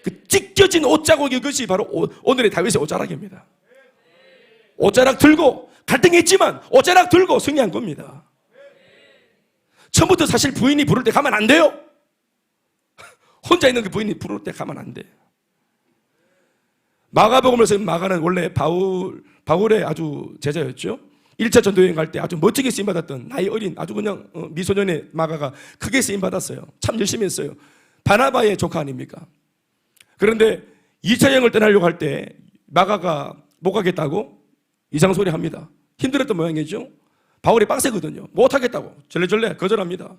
그 찢겨진 옷자국이 그것이 바로 오늘의 다윗의 옷자락입니다. 옷자락 들고 갈등했지만 옷자락 들고 승리한 겁니다. 처음부터 사실 부인이 부를 때 가면 안 돼요. 혼자 있는 그 부인이 부를 때 가면 안 돼. 마가복음에서 마가는 원래 바울의 아주 제자였죠. 1차 전도여행 갈 때 아주 멋지게 쓰임받았던 나이 어린 아주 그냥 미소년의 마가가 크게 쓰임받았어요. 참 열심히 했어요. 바나바의 조카 아닙니까? 그런데 2차 여행을 떠나려고 할 때 마가가 못 가겠다고 이상소리 합니다. 힘들었던 모양이죠. 바울이 빡세거든요. 못 하겠다고 절레절레 거절합니다.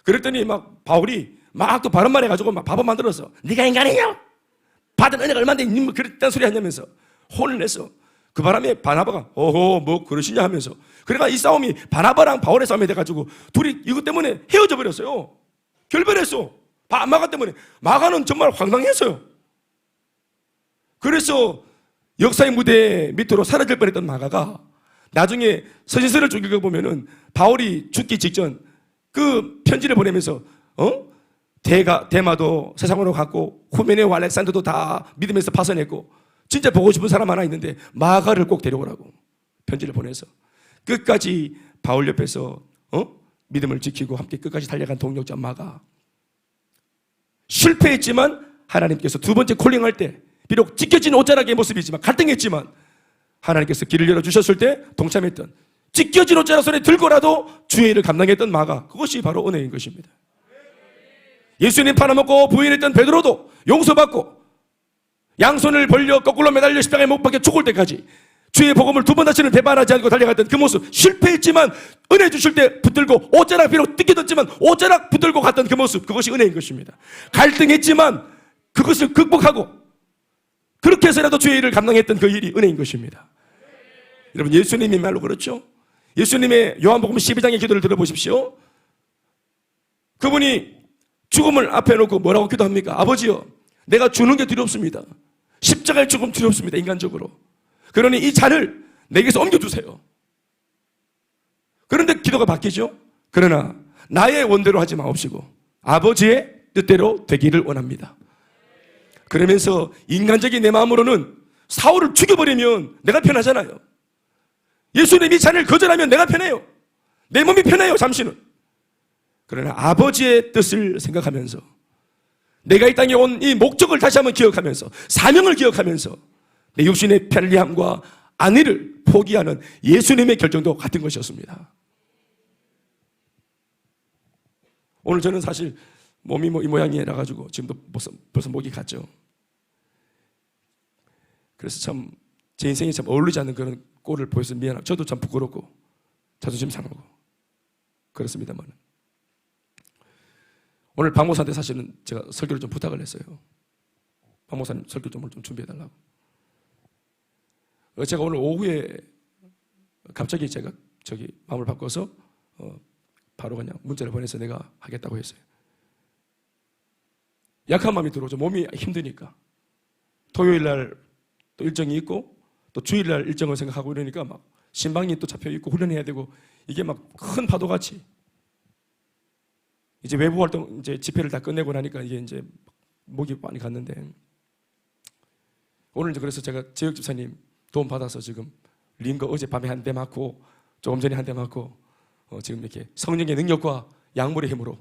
그랬더니 막 바울이 막 또 바른 말 해가지고 막 바보 만들어서 네가 인간이냐? 받은 은혜가 얼마인데 뭐 그랬다는 소리 하냐면서 혼을 냈어. 그 바람에 바나바가 어허 뭐 그러시냐 하면서 그러니까 이 싸움이 바나바랑 바울의 싸움이 돼가지고 둘이 이것 때문에 헤어져 버렸어요. 결별했어. 마가 때문에. 마가는 정말 황당했어요. 그래서 역사의 무대 밑으로 사라질 뻔했던 마가가 나중에 서신서를 쭉 읽어보면은 바울이 죽기 직전 그 편지를 보내면서 대마도 세상으로 갔고 후메네와 알렉산더도 다 믿음에서 파선했고 진짜 보고 싶은 사람 하나 있는데 마가를 꼭 데려오라고 편지를 보내서 끝까지 바울 옆에서 믿음을 지키고 함께 끝까지 달려간 동력자 마가. 실패했지만 하나님께서 두 번째 콜링할 때 비록 찢겨진 옷자락의 모습이지만 갈등했지만 하나님께서 길을 열어주셨을 때 동참했던, 찢겨진 옷자락 손에 들고라도 주의 일을 감당했던 마가, 그것이 바로 은혜인 것입니다. 예수님 팔아먹고 부인했던 베드로도 용서받고 양손을 벌려 거꾸로 매달려 십자가에 못 박혀 죽을 때까지 주의 복음을 두 번 다시는 배반하지 않고 달려갔던 그 모습, 실패했지만 은혜 주실 때 붙들고 옷자락 비록 뜯겨졌지만 옷자락 붙들고 갔던 그 모습, 그것이 은혜인 것입니다. 갈등했지만 그것을 극복하고 그렇게 해서라도 주의 일을 감당했던 그 일이 은혜인 것입니다. 여러분, 예수님이 말로 그렇죠. 예수님의 요한복음 12장의 기도를 들어보십시오. 그분이 죽음을 앞에 놓고 뭐라고 기도합니까? 아버지여, 내가 주는 게 두렵습니다. 십자가의 죽음 두렵습니다, 인간적으로. 그러니 이 잔을 내게서 옮겨주세요. 그런데 기도가 바뀌죠. 그러나 나의 원대로 하지 마옵시고 아버지의 뜻대로 되기를 원합니다. 그러면서 인간적인 내 마음으로는 사울을 죽여버리면 내가 편하잖아요. 예수님이 잔을 거절하면 내가 편해요. 내 몸이 편해요, 잠시는. 그러나 아버지의 뜻을 생각하면서 내가 이 땅에 온 이 목적을 다시 한번 기억하면서 사명을 기억하면서 내 육신의 편리함과 안위를 포기하는 예수님의 결정도 같은 것이었습니다. 오늘 저는 사실 몸이 이 모양이라 가지고 지금도 벌써 목이 갔죠. 그래서 참 제 인생에 참 어울리지 않는 그런 꼴을 보여서 미안하고 저도 참 부끄럽고 자존심 상하고 그렇습니다만, 오늘 박 목사한테 사실은 제가 설교를 좀 부탁을 했어요. 박 목사님 설교 좀 준비해달라고. 제가 오늘 오후에 갑자기 제가 마음을 바꿔서 바로 그냥 문자를 보내서 내가 하겠다고 했어요. 약한 마음이 들어오죠. 몸이 힘드니까. 토요일 날 또 일정이 있고 또 주일 날 일정을 생각하고 이러니까 막 신방이 또 잡혀 있고 훈련해야 되고 이게 막 큰 파도같이 이제 외부 활동 이제 집회를 다 끝내고 나니까 이게 이제 목이 많이 갔는데, 오늘 이제 그래서 제가 재혁 집사님 도움 받아서 지금 링거 어제 밤에 한 대 맞고 조금 전에 한 대 맞고 지금 이렇게 성령의 능력과 약물의 힘으로.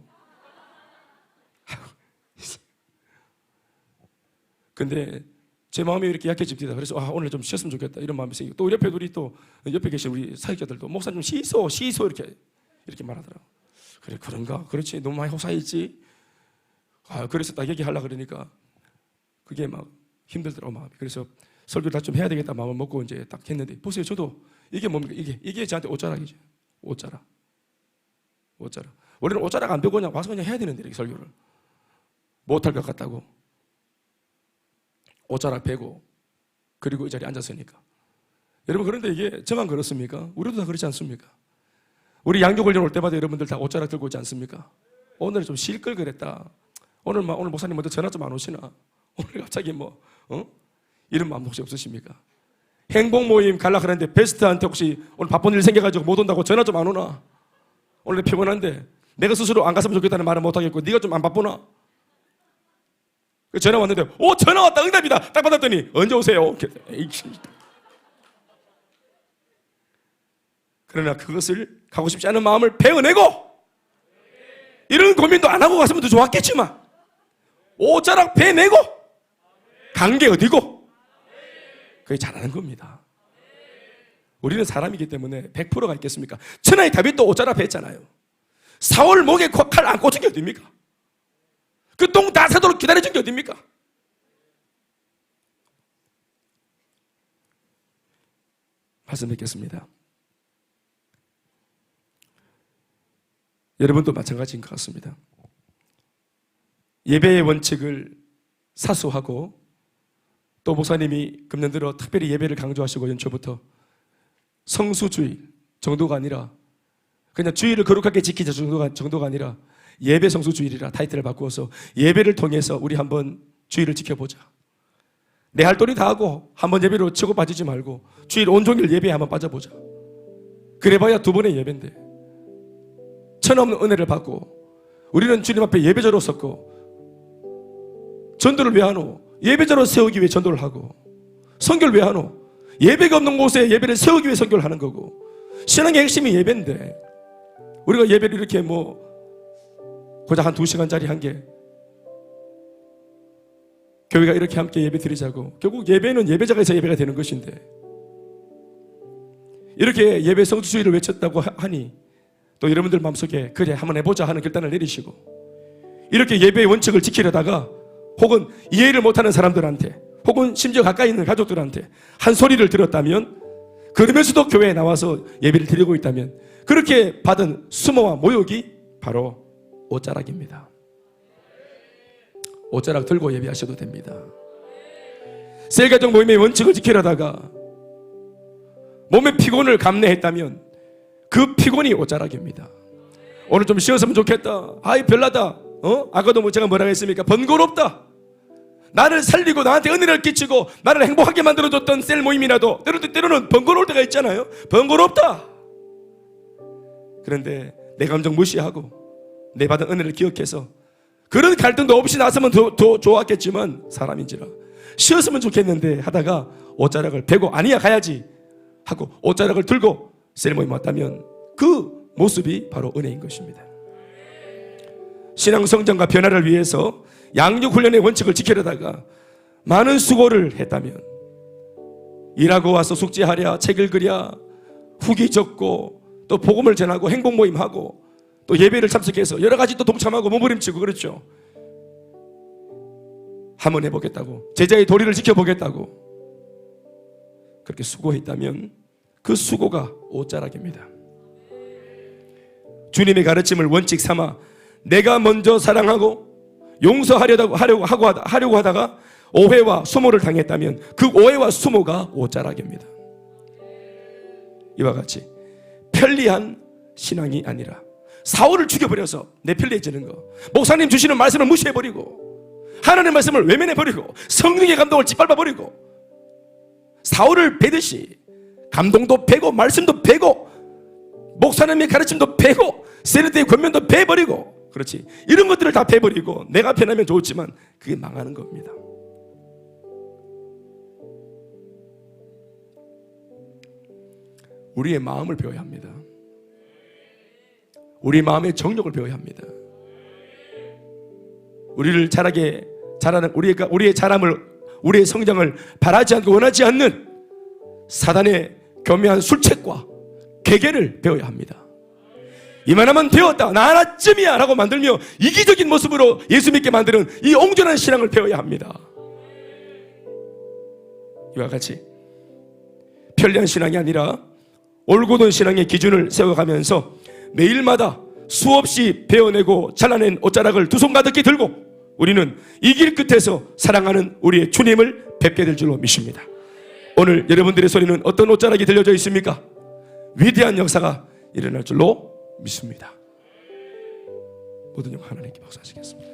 근데 제 마음이 이렇게 약해집니다. 그래서 오늘 좀 쉬었으면 좋겠다 이런 마음이 생기고, 또 옆에 우리 또 옆에 계신 우리 사역자들도 목사님 쉬소 이렇게 말하더라고. 그래, 그런가? 그렇지, 너무 많이 호사했지. 그래서 딱 얘기하려고 그러니까 그게 막 힘들더라고, 마음이. 그래서 설교를 다 좀 해야 되겠다 마음을 먹고 이제 딱 했는데, 보세요, 저도 이게 뭡니까? 이게 저한테 옷자락이죠. 옷자락. 원래는 옷자락 안 배고 그냥 와서 그냥 해야 되는데, 이렇게 설교를 못할 것 같다고 옷자락 배고 그리고 이 자리에 앉았으니까. 여러분, 그런데 이게 저만 그렇습니까? 우리도 다 그렇지 않습니까? 우리 양교 훈련 올 때마다 여러분들 다 옷자락 들고 오지 않습니까? 오늘 좀 쉴 걸 그랬다. 오늘 목사님 먼저 전화 좀 안 오시나? 오늘 갑자기 이런 마음 혹시 없으십니까? 행복 모임 갈라 그랬는데 베스트한테 혹시 오늘 바쁜 일 생겨가지고 못 온다고 전화 좀 안 오나? 오늘 피곤한데 내가 스스로 안 갔으면 좋겠다는 말은 못 하겠고 네가 좀 안 바쁘나? 전화 왔는데 전화 왔다, 응답이다 딱 받았더니 언제 오세요? 그러나 그것을 가고 싶지 않은 마음을 베어내고, 이런 고민도 안 하고 갔으면 더 좋았겠지만 옷자락 베내고 간 게 어디고, 그게 잘하는 겁니다. 우리는 사람이기 때문에 100%가 있겠습니까? 천하의 다윗도 옷자락 베었잖아요. 사울 목에 칼 안 꽂은 게 어딥니까? 그 똥 다 새도록 기다려준 게 어딥니까? 말씀 뵙겠습니다. 여러분도 마찬가지인 것 같습니다. 예배의 원칙을 사수하고, 또 목사님이 금년 들어 특별히 예배를 강조하시고 연초부터 성수주의 정도가 아니라 그냥 주의를 거룩하게 지키자 정도가 아니라 예배 성수주의라 타이틀을 바꾸어서 예배를 통해서 우리 한번 주의를 지켜보자. 내 할 도리 다 하고 한번 예배로 치고 빠지지 말고 주일 온종일 예배에 한번 빠져보자. 그래봐야 두 번의 예배인데 천없는 은혜를 받고, 우리는 주님 앞에 예배자로 섰고, 전도를 왜 하노? 예배자로 세우기 위해 전도를 하고, 선교를 왜 하노? 예배가 없는 곳에 예배를 세우기 위해 선교를 하는 거고, 신앙의 핵심이 예배인데 우리가 예배를 이렇게 고작 한 2시간짜리 한 게, 교회가 이렇게 함께 예배 드리자고, 결국 예배는 예배자가 있어야 예배가 되는 것인데, 이렇게 예배 성수주의를 외쳤다고 하니 또 여러분들 마음속에 그래 한번 해보자 하는 결단을 내리시고, 이렇게 예배의 원칙을 지키려다가 혹은 이해를 못하는 사람들한테 혹은 심지어 가까이 있는 가족들한테 한 소리를 들었다면, 그러면서도 교회에 나와서 예배를 드리고 있다면, 그렇게 받은 수모와 모욕이 바로 옷자락입니다. 옷자락 들고 예배하셔도 됩니다. 셀가족 모임의 원칙을 지키려다가 몸의 피곤을 감내했다면 그 피곤이 옷자락입니다. 오늘 좀 쉬었으면 좋겠다. 아이 별나다. 아까도 제가 뭐라고 했습니까? 번거롭다. 나를 살리고 나한테 은혜를 끼치고 나를 행복하게 만들어줬던 셀 모임이라도 때로는 번거로울 때가 있잖아요. 번거롭다. 그런데 내 감정 무시하고 내 받은 은혜를 기억해서 그런 갈등도 없이 나서면 더 좋았겠지만, 사람인지라 쉬었으면 좋겠는데 하다가 옷자락을 베고 아니야 가야지 하고 옷자락을 들고 셀 모임 왔다면 그 모습이 바로 은혜인 것입니다. 신앙 성장과 변화를 위해서 양육 훈련의 원칙을 지키려다가 많은 수고를 했다면, 일하고 와서 숙제하랴, 책 읽으랴, 후기 적고 또 복음을 전하고 행복 모임하고 또 예배를 참석해서 여러 가지 또 동참하고 몸부림치고 그렇죠. 한번 해보겠다고, 제자의 도리를 지켜보겠다고 그렇게 수고했다면 그 수고가 옷자락입니다. 주님의 가르침을 원칙 삼아 내가 먼저 사랑하고 용서하려고 하다가 오해와 수모를 당했다면 그 오해와 수모가 옷자락입니다. 이와 같이 편리한 신앙이 아니라 사울을 죽여버려서 내 편리해지는 거, 목사님 주시는 말씀을 무시해버리고 하나님의 말씀을 외면해버리고 성령의 감동을 짓밟아버리고 사울을 베듯이 감동도 베고 말씀도 베고 목사님의 가르침도 베고 세례대의 권면도 베버리고, 그렇지, 이런 것들을 다 베버리고 내가 편하면 좋지만 그게 망하는 겁니다. 우리의 마음을 배워야 합니다. 우리 마음의 정욕을 배워야 합니다. 우리를 자라는 우리의 자람을, 우리의 성장을 바라지 않고 원하지 않는 사단의 교묘한 술책과 계계를 배워야 합니다. 이만하면 되었다, 나 하나쯤이야 라고 만들며 이기적인 모습으로 예수 믿게 만드는 이 옹졸한 신앙을 배워야 합니다. 이와 같이 편리한 신앙이 아니라 올곧은 신앙의 기준을 세워가면서 매일마다 수없이 베어내고 잘라낸 옷자락을 두 손 가득히 들고 우리는 이 길 끝에서 사랑하는 우리의 주님을 뵙게 될 줄로 믿습니다. 오늘 여러분들의 소리는 어떤 옷자락이 들려져 있습니까? 위대한 역사가 일어날 줄로 믿습니다. 모든 영광 하나님께 박수하시겠습니다.